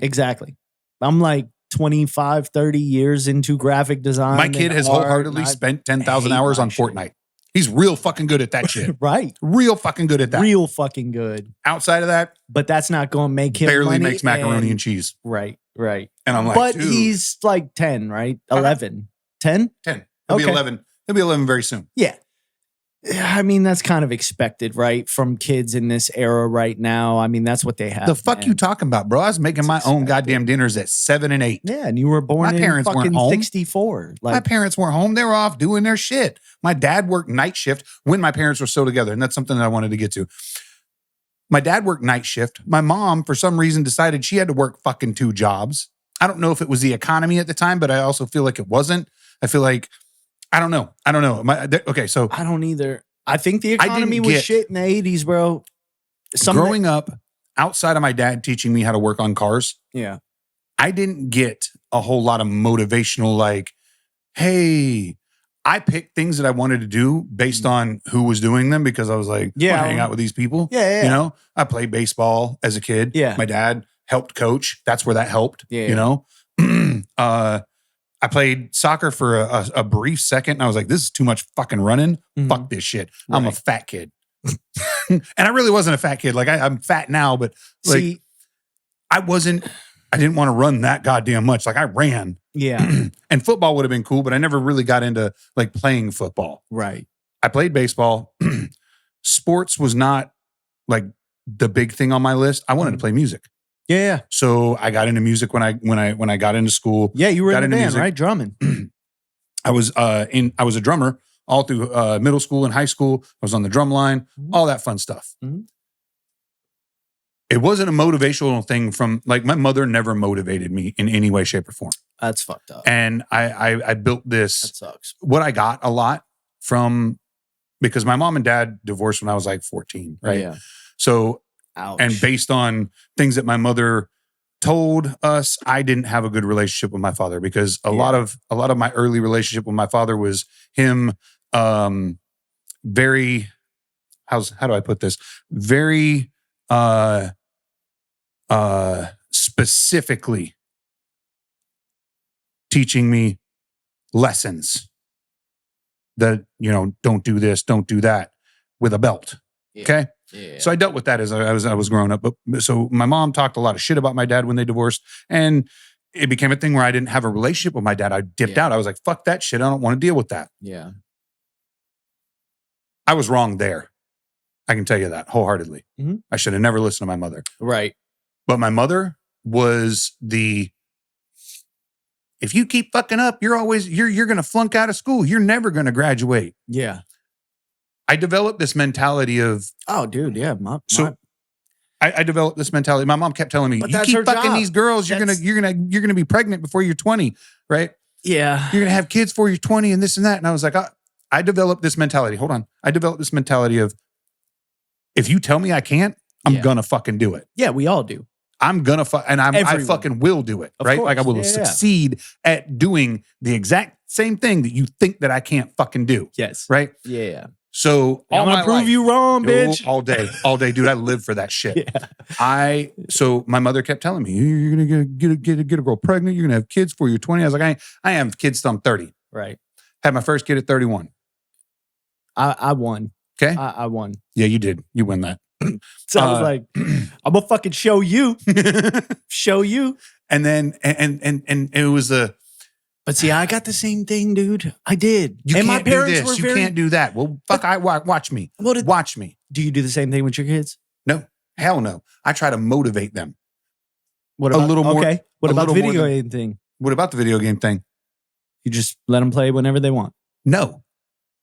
Speaker 2: Exactly. I'm like 25, 30 years into graphic design.
Speaker 1: My kid
Speaker 2: and
Speaker 1: has
Speaker 2: art,
Speaker 1: wholeheartedly
Speaker 2: and I
Speaker 1: spent 10,000
Speaker 2: hate
Speaker 1: hours
Speaker 2: my
Speaker 1: on
Speaker 2: shit.
Speaker 1: Fortnite. He's real fucking good at that shit.
Speaker 2: Right.
Speaker 1: Real fucking good at that.
Speaker 2: Real fucking good.
Speaker 1: Outside of that,
Speaker 2: But that's not going to make him
Speaker 1: barely
Speaker 2: money
Speaker 1: makes macaroni and cheese.
Speaker 2: Right. Right.
Speaker 1: And I'm like,
Speaker 2: But
Speaker 1: dude,
Speaker 2: he's like 10, right? 11. 10?
Speaker 1: 10. He'll be
Speaker 2: Okay.
Speaker 1: 11. He'll be 11 very soon.
Speaker 2: Yeah. I mean, that's kind of expected, right? From kids in this era right now. I mean, that's what they have.
Speaker 1: The fuck
Speaker 2: man.
Speaker 1: you talking about, bro? I was making
Speaker 2: It's
Speaker 1: my own
Speaker 2: expected.
Speaker 1: goddamn dinners at 7 and 8.
Speaker 2: Yeah, and you were born
Speaker 1: My
Speaker 2: in
Speaker 1: parents weren't
Speaker 2: fucking
Speaker 1: home.
Speaker 2: 64.
Speaker 1: My
Speaker 2: Like,
Speaker 1: parents weren't home. They were off doing their shit. My dad worked night shift when my parents were still together. And that's something that I wanted to get to. My dad worked night shift. My mom, for some reason, decided she had to work fucking 2 jobs. I don't know if it was the economy at the time, but I also feel like it wasn't. I feel like, I don't know. Okay, so
Speaker 2: I don't either. I think the
Speaker 1: I didn't
Speaker 2: economy was
Speaker 1: get-
Speaker 2: shit in the 80s, bro.
Speaker 1: growing up, outside of my dad teaching me how to work on cars,
Speaker 2: Yeah.
Speaker 1: I didn't get a whole lot of motivational, like, hey, I picked things that I wanted to do based on who was doing them because I was like,
Speaker 2: Yeah.
Speaker 1: I hang out with these people.
Speaker 2: Yeah.
Speaker 1: You know, I played baseball as a kid.
Speaker 2: Yeah.
Speaker 1: My dad helped coach. That's where that helped.
Speaker 2: Yeah.
Speaker 1: You know, I played soccer for a brief second and I was like, this is too much fucking running.
Speaker 2: Mhm.
Speaker 1: Fuck this shit. I'm a
Speaker 2: Right.
Speaker 1: fat kid. And I really wasn't a fat kid. Like I'm fat now, but like
Speaker 2: See,
Speaker 1: I didn't want to run that goddamn much. Like I ran
Speaker 2: yeah.
Speaker 1: and football would have been cool, but I never really got into like playing football.
Speaker 2: Right.
Speaker 1: I played baseball. Sports was not like the big thing on my list. I wanted to play music.
Speaker 2: Yeah.
Speaker 1: So I got into music when I got into school.
Speaker 2: Yeah. You were
Speaker 1: Got
Speaker 2: in a
Speaker 1: into
Speaker 2: band,
Speaker 1: music.
Speaker 2: right? Drumming.
Speaker 1: I was a drummer all through middle school and high school. I was on the drum line, all that fun stuff.
Speaker 2: Mhm.
Speaker 1: It wasn't a motivational thing from like my mother never motivated me in any way, shape, or form.
Speaker 2: That's fucked up.
Speaker 1: And I built this.
Speaker 2: That sucks.
Speaker 1: What I got a lot from because my mom and dad divorced when I was like 14, right?
Speaker 2: Yeah.
Speaker 1: So
Speaker 2: Ouch.
Speaker 1: and based on things that my mother told us, I didn't have a good relationship with my father because a lot of my early relationship with my father was him very how do I put this? Very specifically teaching me lessons that, you know, don't do this, don't do that with a belt.
Speaker 2: Yeah.
Speaker 1: Okay.
Speaker 2: Yeah.
Speaker 1: So I dealt with that as I was growing up. But so my mom talked a lot of shit about my dad when they divorced. And it became a thing where I didn't have a relationship with my dad. I dipped out. I was like, fuck that shit. I don't want to deal with that.
Speaker 2: Yeah.
Speaker 1: I was wrong there. I can tell you that wholeheartedly.
Speaker 2: Mhm.
Speaker 1: I should have never listened to my mother.
Speaker 2: Right.
Speaker 1: But my mother was if you keep fucking up, you're going to flunk out of school. You're never going to graduate.
Speaker 2: Yeah.
Speaker 1: I developed this mentality of,
Speaker 2: Oh, dude. Yeah.
Speaker 1: I developed this mentality. My mom kept telling me,
Speaker 2: But
Speaker 1: you
Speaker 2: that's her
Speaker 1: keep fucking
Speaker 2: job.
Speaker 1: these girls, you're gonna be pregnant before you're 20, right?
Speaker 2: yeah.
Speaker 1: You're gonna have kids before you're 20 and this and that. And I was like, I developed this mentality. Hold on. I developed this mentality of if you tell me I can't, I'm
Speaker 2: Yeah.
Speaker 1: gonna fucking do it.
Speaker 2: Yeah. We all do.
Speaker 1: I'm gonna I
Speaker 2: Everyone.
Speaker 1: fucking will do it,
Speaker 2: Of
Speaker 1: right? Like I
Speaker 2: course.
Speaker 1: will
Speaker 2: Yeah, yeah.
Speaker 1: succeed at doing the exact same thing that you think that I can't fucking do,
Speaker 2: Yes.
Speaker 1: right?
Speaker 2: Yeah.
Speaker 1: So
Speaker 2: I'm
Speaker 1: all
Speaker 2: gonna
Speaker 1: my
Speaker 2: prove
Speaker 1: life,
Speaker 2: you wrong, bitch.
Speaker 1: all day, dude. I live for that shit.
Speaker 2: Yeah.
Speaker 1: So my mother kept telling me, you're gonna get a girl pregnant. You're gonna have kids before you're 20. I was like, I am kids till I'm 30.
Speaker 2: Right.
Speaker 1: Had my first kid at 31.
Speaker 2: I won.
Speaker 1: Okay.
Speaker 2: I won.
Speaker 1: Yeah, you did. You win that.
Speaker 2: So I was like, I'm gonna fucking show you. Show you.
Speaker 1: And then and it was
Speaker 2: But see, I got the same thing, dude. I did.
Speaker 1: you
Speaker 2: and
Speaker 1: can't
Speaker 2: my parents
Speaker 1: do this.
Speaker 2: were
Speaker 1: You
Speaker 2: very.
Speaker 1: can't do that. Well, fuck. Watch me.
Speaker 2: What did-
Speaker 1: Watch me.
Speaker 2: Do you do the same thing with your kids?
Speaker 1: No, hell no. I try to motivate them.
Speaker 2: What
Speaker 1: A
Speaker 2: about,
Speaker 1: little more-
Speaker 2: Okay. What
Speaker 1: a
Speaker 2: about the
Speaker 1: little more
Speaker 2: video
Speaker 1: than-
Speaker 2: game thing?
Speaker 1: What about the video game thing?
Speaker 2: You just let them play whenever they want.
Speaker 1: No,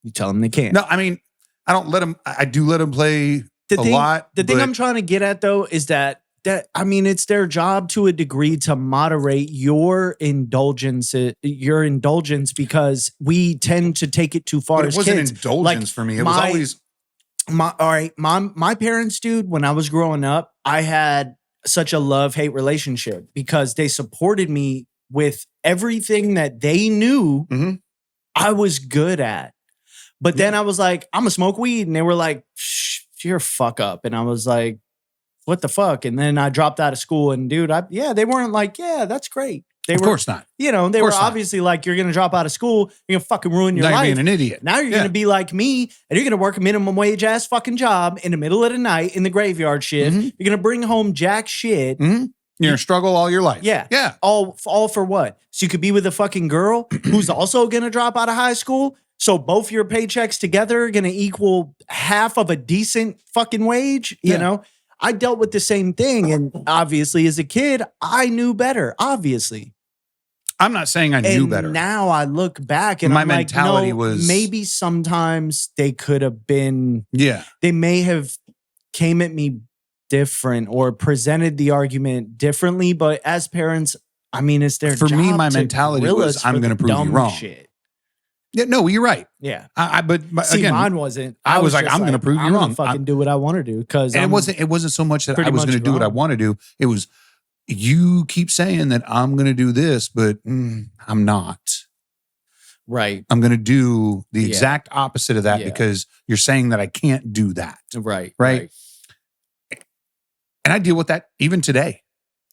Speaker 2: You tell them they can't.
Speaker 1: no. I mean, I don't let them. I do let them play
Speaker 2: The
Speaker 1: a
Speaker 2: thing,
Speaker 1: lot.
Speaker 2: The thing
Speaker 1: but
Speaker 2: I'm trying to get at though is that I mean it's their job to a degree to moderate your indulgence because we tend to take it too far
Speaker 1: but it
Speaker 2: as
Speaker 1: wasn't
Speaker 2: kids.
Speaker 1: indulgence
Speaker 2: Like,
Speaker 1: for me. It was
Speaker 2: my-
Speaker 1: always
Speaker 2: My parents, dude, when I was growing up, I had such a love-hate relationship because they supported me with everything that they knew
Speaker 1: Mhm.
Speaker 2: I was good at. But then I was like, I'm gonna smoke weed. And they were like, shh, you're a fuck up. And I was like, what the fuck? And then I dropped out of school and dude, they weren't like, yeah, that's great. They
Speaker 1: Of
Speaker 2: were,
Speaker 1: course not.
Speaker 2: you know, they were
Speaker 1: course not.
Speaker 2: obviously like, you're gonna drop out of school, you're gonna fucking ruin your
Speaker 1: Now you're
Speaker 2: life.
Speaker 1: being an idiot.
Speaker 2: Now you're
Speaker 1: Yeah.
Speaker 2: gonna be like me, and you're gonna work a minimum wage ass fucking job in the middle of the night in the graveyard shift.
Speaker 1: Mhm.
Speaker 2: You're gonna bring home jack shit.
Speaker 1: Mhm. You're gonna struggle all your life.
Speaker 2: Yeah.
Speaker 1: Yeah.
Speaker 2: All for what? So you could be with a fucking girl who's also gonna drop out of high school. So both your paychecks together are going to equal half of a decent fucking wage. You
Speaker 1: Yeah.
Speaker 2: know, I dealt with the same thing. And obviously as a kid, I knew better, obviously.
Speaker 1: I'm not saying I knew
Speaker 2: And
Speaker 1: better.
Speaker 2: now I look back and
Speaker 1: My
Speaker 2: I'm like,
Speaker 1: mentality
Speaker 2: no,
Speaker 1: was-
Speaker 2: maybe sometimes they could have been,
Speaker 1: Yeah.
Speaker 2: they may have came at me different or presented the argument differently. But as parents, I mean, it's their
Speaker 1: For me,
Speaker 2: job
Speaker 1: my
Speaker 2: to
Speaker 1: mentality
Speaker 2: grill
Speaker 1: was,
Speaker 2: us
Speaker 1: I'm
Speaker 2: for
Speaker 1: gonna
Speaker 2: the
Speaker 1: prove you
Speaker 2: dumb
Speaker 1: wrong.
Speaker 2: Shit.
Speaker 1: Yeah, no, you're right.
Speaker 2: Yeah.
Speaker 1: But
Speaker 2: See,
Speaker 1: again,
Speaker 2: mine wasn't.
Speaker 1: I was like,
Speaker 2: just
Speaker 1: I'm gonna prove you
Speaker 2: I'm gonna
Speaker 1: wrong.
Speaker 2: fucking do what I want to do because
Speaker 1: and it wasn't so much that I
Speaker 2: pretty
Speaker 1: was
Speaker 2: much
Speaker 1: going to do what I
Speaker 2: wrong.
Speaker 1: want to do. It was, you keep saying that I'm going to do this, but I'm not.
Speaker 2: right,
Speaker 1: I'm going to do the
Speaker 2: Yeah.
Speaker 1: exact opposite of that
Speaker 2: Yeah.
Speaker 1: because you're saying that I can't do that.
Speaker 2: right,
Speaker 1: Right. And I deal with that even today.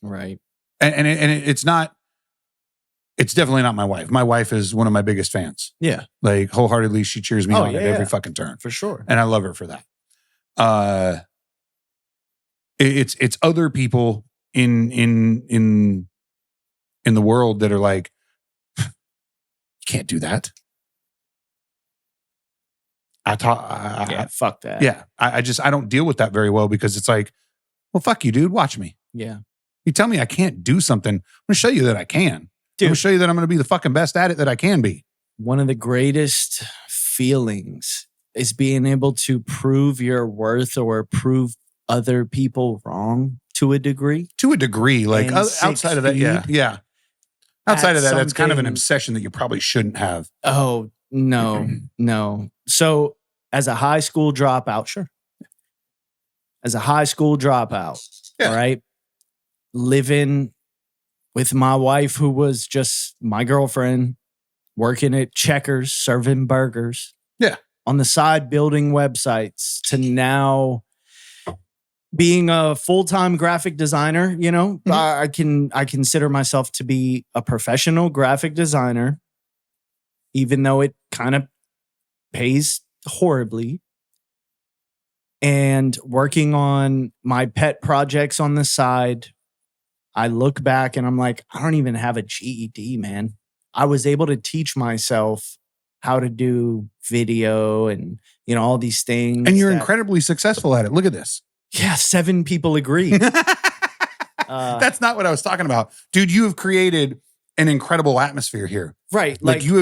Speaker 2: right.
Speaker 1: It's not, it's definitely not my wife. My wife is one of my biggest fans.
Speaker 2: Yeah,
Speaker 1: Like wholeheartedly, she cheers me
Speaker 2: Oh,
Speaker 1: on
Speaker 2: yeah,
Speaker 1: at every
Speaker 2: yeah.
Speaker 1: fucking turn.
Speaker 2: for sure.
Speaker 1: And I love her for that. It's other people in the world that are like, you can't do that.
Speaker 2: Yeah, fuck that.
Speaker 1: I don't deal with that very well because it's like, well, fuck you, dude. Watch me.
Speaker 2: yeah.
Speaker 1: You tell me I can't do something. I'm going to show you that I can. I'm going to
Speaker 2: Dude.
Speaker 1: show you that I'm going to be the fucking best at it that I can be.
Speaker 2: One of the greatest feelings is being able to prove your worth or prove other people wrong to a degree.
Speaker 1: To a degree, like
Speaker 2: And 6
Speaker 1: outside of that, yeah,
Speaker 2: feet
Speaker 1: yeah. Outside
Speaker 2: at
Speaker 1: of that, that's kind of an
Speaker 2: something-
Speaker 1: obsession that you probably shouldn't have.
Speaker 2: Oh, no, no. So as a high school dropout, sure. As a high school dropout,
Speaker 1: Yeah.
Speaker 2: all right, living with my wife, who was just my girlfriend, working at Checkers, serving burgers.
Speaker 1: Yeah.
Speaker 2: On the side, building websites, to now being a full-time graphic designer. You know, I consider myself to be a professional graphic designer, even though it kind of pays horribly. And working on my pet projects on the side, I look back and I'm like, I don't even have a GED, man. I was able to teach myself how to do video and, you know, all these things.
Speaker 1: And you're
Speaker 2: that-
Speaker 1: incredibly successful at it. Look at this.
Speaker 2: Yeah, 7 people agree.
Speaker 1: That's not what I was talking about. Dude, you have created an incredible atmosphere here.
Speaker 2: Right.
Speaker 1: Like you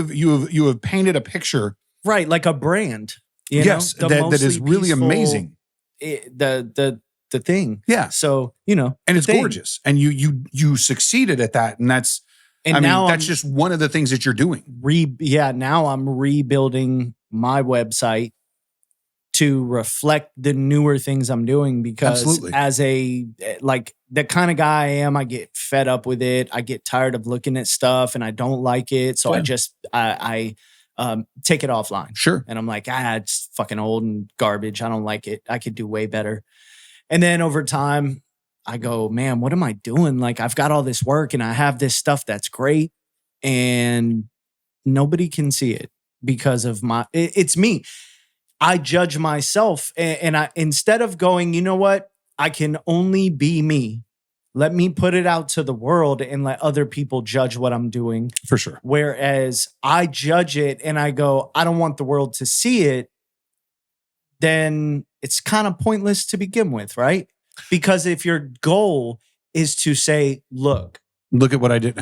Speaker 1: have painted a picture.
Speaker 2: Right. Like a brand. You
Speaker 1: Yes,
Speaker 2: know, the
Speaker 1: that is
Speaker 2: mostly
Speaker 1: really
Speaker 2: peaceful-
Speaker 1: amazing.
Speaker 2: The thing.
Speaker 1: Yeah.
Speaker 2: So, you know.
Speaker 1: And
Speaker 2: the
Speaker 1: it's
Speaker 2: thing.
Speaker 1: gorgeous. And you succeeded at that. And that's
Speaker 2: And now
Speaker 1: that's
Speaker 2: I'm
Speaker 1: just one of the things that you're doing.
Speaker 2: now I'm rebuilding my website to reflect the newer things I'm doing because
Speaker 1: Absolutely.
Speaker 2: as a like the kind of guy I am, I get fed up with it. I get tired of looking at stuff and I don't like it. So I
Speaker 1: Yeah.
Speaker 2: just I take it offline.
Speaker 1: Sure.
Speaker 2: And I'm like, it's fucking old and garbage. I don't like it. I could do way better. And then over time, I go, man, what am I doing? Like, I've got all this work and I have this stuff that's great and nobody can see it because of it's me. I judge myself and I, instead of going, you know what? I can only be me. Let me put it out to the world and let other people judge what I'm doing.
Speaker 1: For sure.
Speaker 2: Whereas I judge it and I go, I don't want the world to see it, then it's kind of pointless to begin with, right? Because if your goal is to say, look,
Speaker 1: Look at what I did.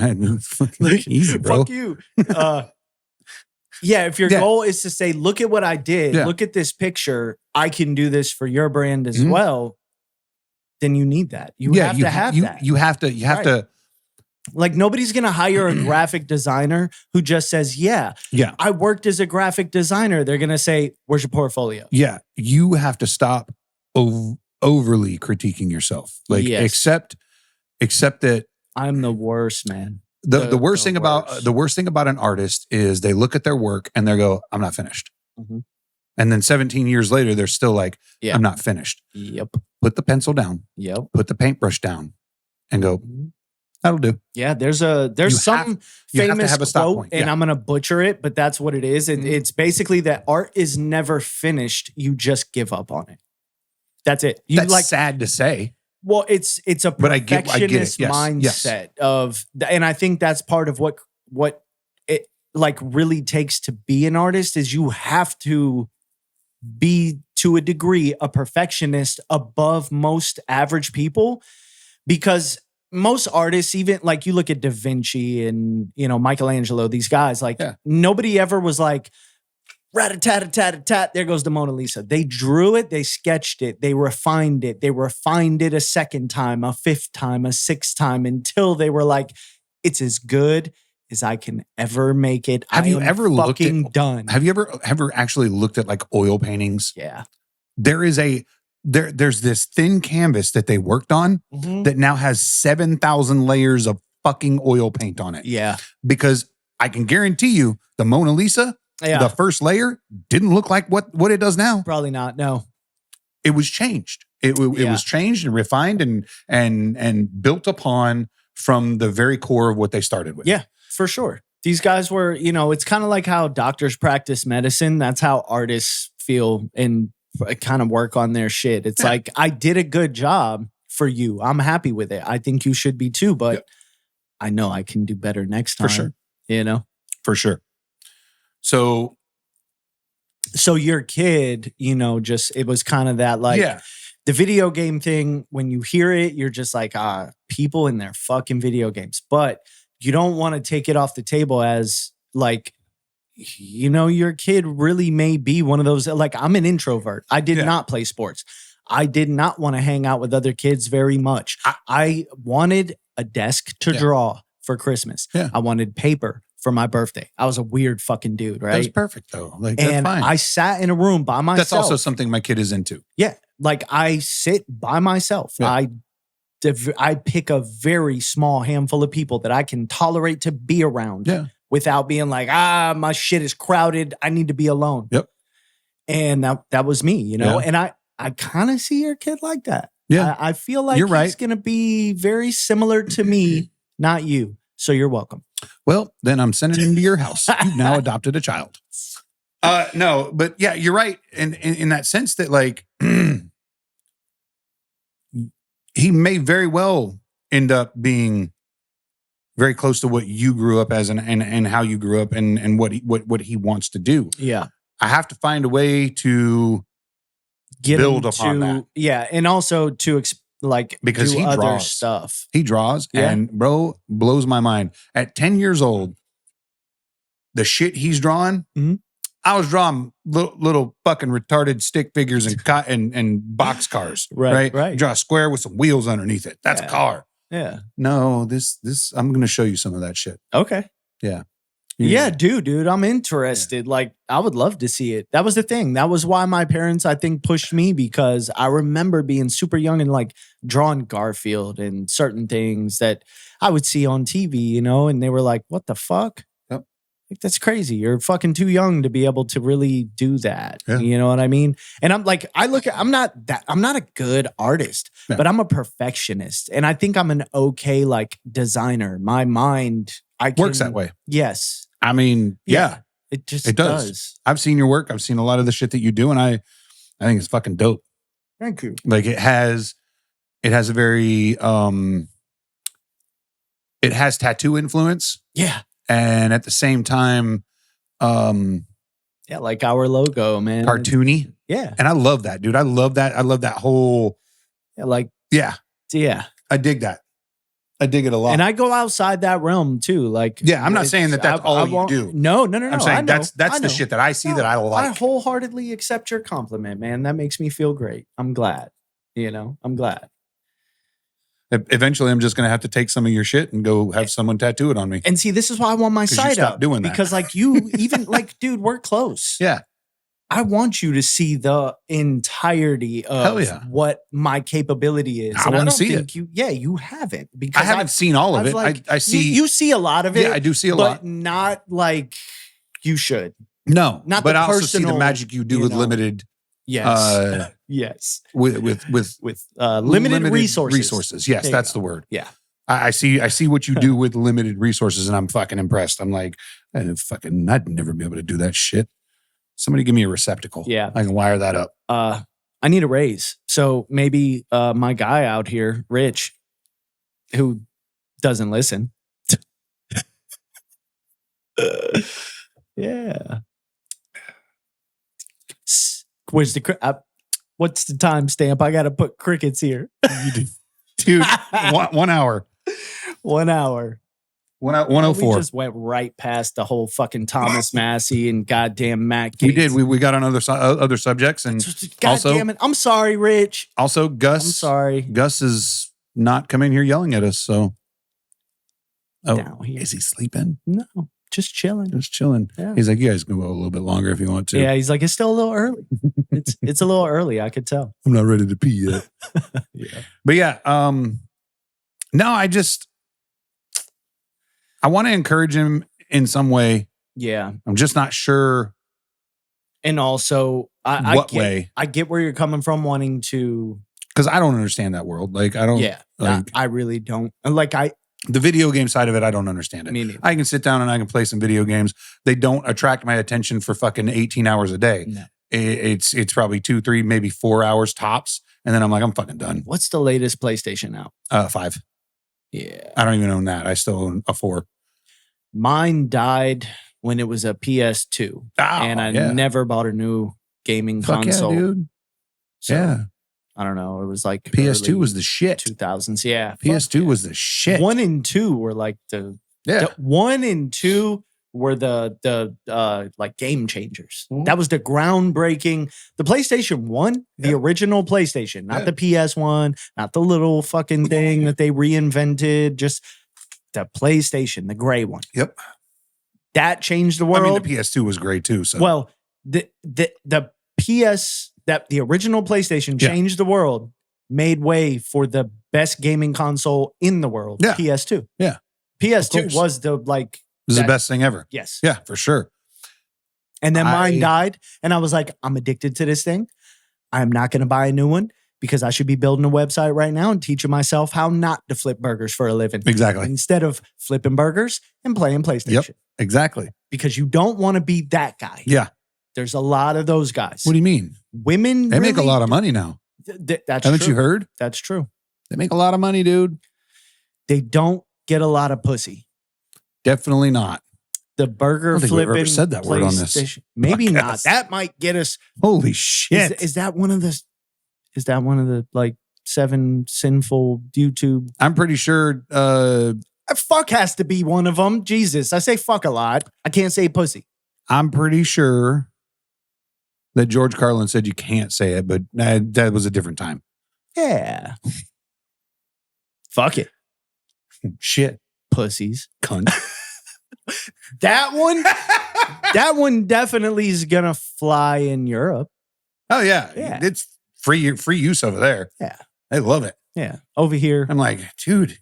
Speaker 1: Easy, bro.
Speaker 2: fuck you. Yeah, if your
Speaker 1: Yeah.
Speaker 2: goal is to say, look at what I did,
Speaker 1: Yeah.
Speaker 2: look at this picture, I can do this for your brand as
Speaker 1: Mhm.
Speaker 2: well, then you need that. You have to have that.
Speaker 1: You have to.
Speaker 2: Right. Like nobody's going to hire a graphic designer who just says, yeah,
Speaker 1: Yeah.
Speaker 2: I worked as a graphic designer. They're going to say, where's your portfolio?
Speaker 1: Yeah. You have to stop overly critiquing yourself. Like
Speaker 2: Yes.
Speaker 1: accept that
Speaker 2: I'm the worst, man.
Speaker 1: the worst
Speaker 2: the
Speaker 1: thing about
Speaker 2: worst.
Speaker 1: the worst thing about an artist is they look at their work and they go, I'm not finished.
Speaker 2: Mhm.
Speaker 1: And then 17 years later, they're still like,
Speaker 2: Yeah.
Speaker 1: I'm not finished.
Speaker 2: Yep.
Speaker 1: Put the pencil down,
Speaker 2: Yep.
Speaker 1: put the paintbrush down, and go, that'll do.
Speaker 2: Yeah, there's
Speaker 1: You have-
Speaker 2: some
Speaker 1: you have to
Speaker 2: famous
Speaker 1: have a stop
Speaker 2: quote,
Speaker 1: point.
Speaker 2: and
Speaker 1: Yeah.
Speaker 2: I'm gonna butcher it, but that's what it is.
Speaker 1: Mhm.
Speaker 2: It's basically that art is never finished. You just give up on it. That's it. You
Speaker 1: That's
Speaker 2: like
Speaker 1: sad to say.
Speaker 2: well, it's a
Speaker 1: But I get it.
Speaker 2: perfectionist
Speaker 1: Yes,
Speaker 2: mindset
Speaker 1: yes.
Speaker 2: of, and I think that's part of what like really takes to be an artist is you have to be to a degree a perfectionist above most average people, because most artists, even like you look at Da Vinci and Michelangelo, these guys, like nobody ever was like rat-a-tat-a-tat-a-tat, there goes the Mona Lisa. They drew it, they sketched it, they refined it a second time, a fifth time, a sixth time, until they were like, it's as good as I can ever make it.
Speaker 1: Have you ever looked at
Speaker 2: done?
Speaker 1: Have you ever actually looked at like oil paintings?
Speaker 2: Yeah.
Speaker 1: There's this thin canvas that they worked on that now has 7,000 layers of fucking oil paint on it.
Speaker 2: Yeah.
Speaker 1: Because I can guarantee you the Mona Lisa, the first layer didn't look like what it does now.
Speaker 2: Probably not. No.
Speaker 1: It was changed. It was changed and refined and built upon from the very core of what they started with.
Speaker 2: Yeah, for sure. These guys were, it's kind of like how doctors practice medicine. That's how artists feel and kind of work on their shit. It's like, I did a good job for you. I'm happy with it. I think you should be too, but I know I can do better next time.
Speaker 1: For sure.
Speaker 2: For
Speaker 1: sure. So
Speaker 2: your kid, just, it was kind of that like, the video game thing, when you hear it, you're just like, people in their fucking video games. But you don't want to take it off the table as like, your kid really may be one of those, like, I'm an introvert. I did not play sports. I did not want to hang out with other kids very much. I wanted a desk to draw for Christmas. Yeah. I wanted paper for my birthday. I was a weird fucking dude, right?
Speaker 1: That's perfect though. Like, that's fine.
Speaker 2: I sat in a room by myself.
Speaker 1: That's also something my kid is into.
Speaker 2: Yeah. Like, I sit by myself. Yeah. I pick a very small handful of people that I can tolerate to be around without being like, my shit is crowded. I need to be alone.
Speaker 1: Yep.
Speaker 2: And that was me, and I kind of see your kid like that.
Speaker 1: Yeah.
Speaker 2: I feel like he's going to be very similar to me, not you. So you're welcome.
Speaker 1: Well, then I'm sending him to your house. You've now adopted a child. No, but yeah, you're right. And in that sense that like, he may very well end up being very close to what you grew up as and how you grew up and what he wants to do.
Speaker 2: Yeah.
Speaker 1: I have to find a way to build upon that.
Speaker 2: Yeah. And also to
Speaker 1: because
Speaker 2: do
Speaker 1: he
Speaker 2: other
Speaker 1: draws
Speaker 2: stuff.
Speaker 1: He draws and bro, blows my mind. At 10 years old, the shit he's drawing, I was drawing little fucking retarded stick figures and boxcars. Right. You draw a square with some wheels underneath it. That's a car.
Speaker 2: Yeah.
Speaker 1: No, this I'm going to show you some of that shit.
Speaker 2: Okay.
Speaker 1: Yeah.
Speaker 2: Yeah, dude, I'm interested. Yeah. Like, I would love to see it. That was the thing. That was why my parents, I think, pushed me, because I remember being super young and like drawing Garfield and certain things that I would see on TV, and they were like, what the fuck?
Speaker 1: Yep.
Speaker 2: Like, that's crazy. You're fucking too young to be able to really do that.
Speaker 1: Yeah.
Speaker 2: You know what I mean? And I'm like, I'm not a good artist, but I'm a perfectionist. And I think I'm an okay, like, designer. My mind,
Speaker 1: works that way.
Speaker 2: Yes.
Speaker 1: I mean, yeah.
Speaker 2: It does.
Speaker 1: I've seen your work. I've seen a lot of the shit that you do, and I think it's fucking dope.
Speaker 2: Thank you.
Speaker 1: Like, it has a very it has tattoo influence.
Speaker 2: Yeah.
Speaker 1: And at the same time,
Speaker 2: like our logo, man.
Speaker 1: Cartoony.
Speaker 2: Yeah.
Speaker 1: And I love that, dude. I love that. I love that whole
Speaker 2: Yeah.
Speaker 1: I dig that. I dig it a lot.
Speaker 2: And I go outside that realm too. Like,
Speaker 1: I'm not saying that's all you do.
Speaker 2: No.
Speaker 1: I'm saying that's the shit that I see that I like.
Speaker 2: I wholeheartedly accept your compliment, man. That makes me feel great. I'm glad. I'm glad.
Speaker 1: Eventually, I'm just going to have to take some of your shit and go have someone tattoo it on me.
Speaker 2: And see, this is why I want my site up.
Speaker 1: Doing that.
Speaker 2: Because like you, even like, dude, we're close.
Speaker 1: Yeah.
Speaker 2: I want you to see the entirety of what my capability is.
Speaker 1: I want to see it.
Speaker 2: You haven't. Because
Speaker 1: I haven't seen all of it.
Speaker 2: Like,
Speaker 1: I see.
Speaker 2: You see a lot of it.
Speaker 1: Yeah, I do see a lot.
Speaker 2: But not like you should.
Speaker 1: No.
Speaker 2: Not
Speaker 1: but
Speaker 2: the
Speaker 1: I also
Speaker 2: personal,
Speaker 1: see the magic you do with limited.
Speaker 2: Yes. Yes.
Speaker 1: With
Speaker 2: limited resources.
Speaker 1: Yes, that's the word.
Speaker 2: Yeah.
Speaker 1: I see what you do with limited resources, and I'm fucking impressed. I'm like, I'd never be able to do that shit. Somebody give me a receptacle.
Speaker 2: Yeah.
Speaker 1: I can wire that up.
Speaker 2: I need a raise. So maybe my guy out here, Rich, who doesn't listen. Yeah. Where's the what's the timestamp? I got to put crickets here.
Speaker 1: Dude, 1 hour.
Speaker 2: 1 hour.
Speaker 1: 104.
Speaker 2: We just went right past the whole fucking Thomas Massey and goddamn Matt Gates.
Speaker 1: We did. We got on other subjects, and
Speaker 2: God
Speaker 1: also,
Speaker 2: damn it. I'm sorry, Rich.
Speaker 1: Also, Gus.
Speaker 2: I'm sorry.
Speaker 1: Gus is not coming here yelling at us. So,
Speaker 2: Down here.
Speaker 1: Is he sleeping?
Speaker 2: No, just chilling.
Speaker 1: Just chilling.
Speaker 2: Yeah.
Speaker 1: He's like, you guys can go a little bit longer if you want to.
Speaker 2: Yeah, he's like, it's still a little early. It's a little early. I could tell.
Speaker 1: I'm not ready to pee yet.
Speaker 2: Yeah.
Speaker 1: But yeah, no, I want to encourage him in some way.
Speaker 2: Yeah.
Speaker 1: I'm just not sure.
Speaker 2: And also,
Speaker 1: what way?
Speaker 2: I get where you're coming from, wanting to,
Speaker 1: because I don't understand that world. Like I don't.
Speaker 2: Yeah,
Speaker 1: like,
Speaker 2: I really don't. Like
Speaker 1: the video game side of it, I don't understand it.
Speaker 2: Me neither.
Speaker 1: I can sit down and I can play some video games. They don't attract my attention for fucking 18 hours a day.
Speaker 2: No.
Speaker 1: It's probably 2, 3, maybe 4 hours tops, and then I'm like, I'm fucking done.
Speaker 2: What's the latest PlayStation out?
Speaker 1: 5.
Speaker 2: Yeah.
Speaker 1: I don't even own that. I still own a 4.
Speaker 2: Mine died when it was a PS2. And I never bought a new gaming console.
Speaker 1: Yeah, dude.
Speaker 2: So,
Speaker 1: yeah.
Speaker 2: I don't know. It was like
Speaker 1: PS2 was the shit.
Speaker 2: 2000s. Yeah.
Speaker 1: PS2 was the shit.
Speaker 2: 1 and 2 were like the 1 and 2 were the like game changers.
Speaker 1: Mhm.
Speaker 2: That was the groundbreaking. The PlayStation 1, the original PlayStation, not the PS1, not the little fucking thing that they reinvented, just the PlayStation, the gray one.
Speaker 1: Yep.
Speaker 2: That changed the world.
Speaker 1: I mean, the PS2 was great too. So
Speaker 2: well, the PS the original PlayStation changed the world, made way for the best gaming console in the world, PS2.
Speaker 1: Yeah.
Speaker 2: PS2 was the like
Speaker 1: this is the best thing ever.
Speaker 2: Yes.
Speaker 1: Yeah, for sure.
Speaker 2: And then mine died, and I was like, I'm addicted to this thing. I'm not going to buy a new one because I should be building a website right now and teaching myself how not to flip burgers for a living.
Speaker 1: Exactly.
Speaker 2: Instead of flipping burgers and playing PlayStation.
Speaker 1: Yep. Exactly.
Speaker 2: Because you don't want to be that guy.
Speaker 1: Yeah.
Speaker 2: There's a lot of those guys.
Speaker 1: What do you mean?
Speaker 2: Women
Speaker 1: They make a lot of money now.
Speaker 2: That's
Speaker 1: Haven't
Speaker 2: true.
Speaker 1: you heard?
Speaker 2: That's true.
Speaker 1: They make a lot of money, dude.
Speaker 2: They don't get a lot of pussy.
Speaker 1: Definitely not.
Speaker 2: The burger
Speaker 1: I don't think we've
Speaker 2: flipping
Speaker 1: ever said that word on this
Speaker 2: PlayStation. Maybe
Speaker 1: podcast.
Speaker 2: not. That might get us.
Speaker 1: Holy shit.
Speaker 2: Is that one of the? Is that one of the like 7 sinful YouTube?
Speaker 1: I'm pretty sure.
Speaker 2: Fuck has to be one of them. Jesus, I say fuck a lot. I can't say pussy.
Speaker 1: I'm pretty sure that George Carlin said you can't say it, but that was a different time.
Speaker 2: Yeah. Fuck it.
Speaker 1: Shit.
Speaker 2: Pussies.
Speaker 1: Cunt.
Speaker 2: That one definitely is gonna fly in Europe.
Speaker 1: Oh yeah.
Speaker 2: Yeah.
Speaker 1: It's free use over there.
Speaker 2: Yeah.
Speaker 1: They love it.
Speaker 2: Yeah. Over here.
Speaker 1: I'm like, dude, it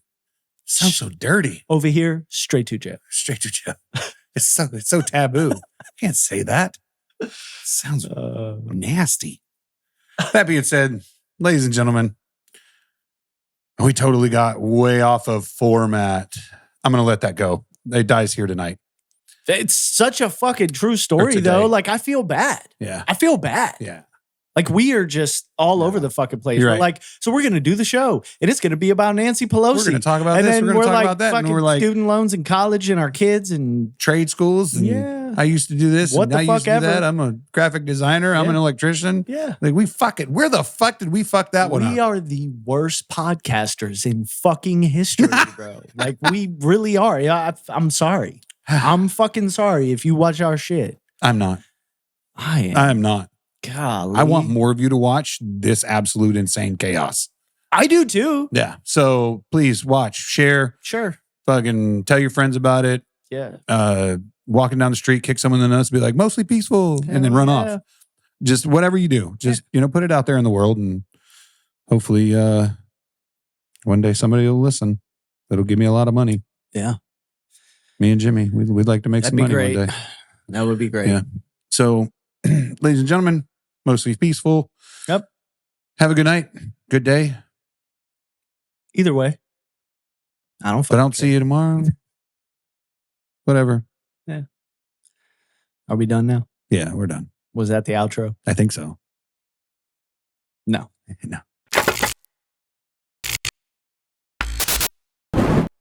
Speaker 1: sounds so dirty.
Speaker 2: Over here, straight to jail.
Speaker 1: Straight to jail. It's so taboo. Can't say that. Sounds nasty. That being said, ladies and gentlemen, we totally got way off of format. I'm going to let that go. It dies here tonight.
Speaker 2: It's such a fucking true story, though. Like, I feel bad.
Speaker 1: Yeah.
Speaker 2: I feel bad.
Speaker 1: Yeah.
Speaker 2: Like, we are just all over the fucking place.
Speaker 1: You're
Speaker 2: We're
Speaker 1: right.
Speaker 2: like, so we're going to do the show, and it's going to be about Nancy Pelosi.
Speaker 1: We're going to talk about
Speaker 2: and
Speaker 1: this.
Speaker 2: then
Speaker 1: We're going to talk
Speaker 2: like
Speaker 1: about that. And
Speaker 2: fucking
Speaker 1: we're like
Speaker 2: student loans in college and our kids and
Speaker 1: trade schools. And
Speaker 2: Yeah.
Speaker 1: I used to do this.
Speaker 2: What
Speaker 1: and
Speaker 2: the
Speaker 1: I
Speaker 2: fuck
Speaker 1: used to do that.
Speaker 2: ever.
Speaker 1: I'm a graphic designer. I'm
Speaker 2: Yeah.
Speaker 1: an electrician.
Speaker 2: yeah.
Speaker 1: Like where the fuck did we fuck that one
Speaker 2: We
Speaker 1: up?
Speaker 2: are the worst podcasters in fucking history, bro. Like, we really are. Yeah, I'm sorry. I'm fucking sorry if you watch our shit.
Speaker 1: I'm not.
Speaker 2: I am.
Speaker 1: I'm not.
Speaker 2: Golly.
Speaker 1: I want more of you to watch this absolute insane chaos.
Speaker 2: I do too.
Speaker 1: Yeah. So please watch, share,
Speaker 2: Sure.
Speaker 1: fucking tell your friends about it.
Speaker 2: Yeah.
Speaker 1: Walking down the street, kick someone in the nuts, be like, mostly peaceful, and then run off. Just whatever you do, just, put it out there in the world, and hopefully one day somebody will listen. That'll give me a lot of money.
Speaker 2: Yeah.
Speaker 1: Me and Jimmy, we'd like to make
Speaker 2: That'd
Speaker 1: some
Speaker 2: be
Speaker 1: money
Speaker 2: great.
Speaker 1: one day.
Speaker 2: That would be great.
Speaker 1: Yeah. So, ladies and gentlemen, mostly peaceful.
Speaker 2: Yep.
Speaker 1: Have a good night. Good day.
Speaker 2: Either way. I don't
Speaker 1: If I don't see you tomorrow, whatever.
Speaker 2: Are we done now?
Speaker 1: Yeah, we're done.
Speaker 2: Was that the outro?
Speaker 1: I think so.
Speaker 2: No.
Speaker 1: No.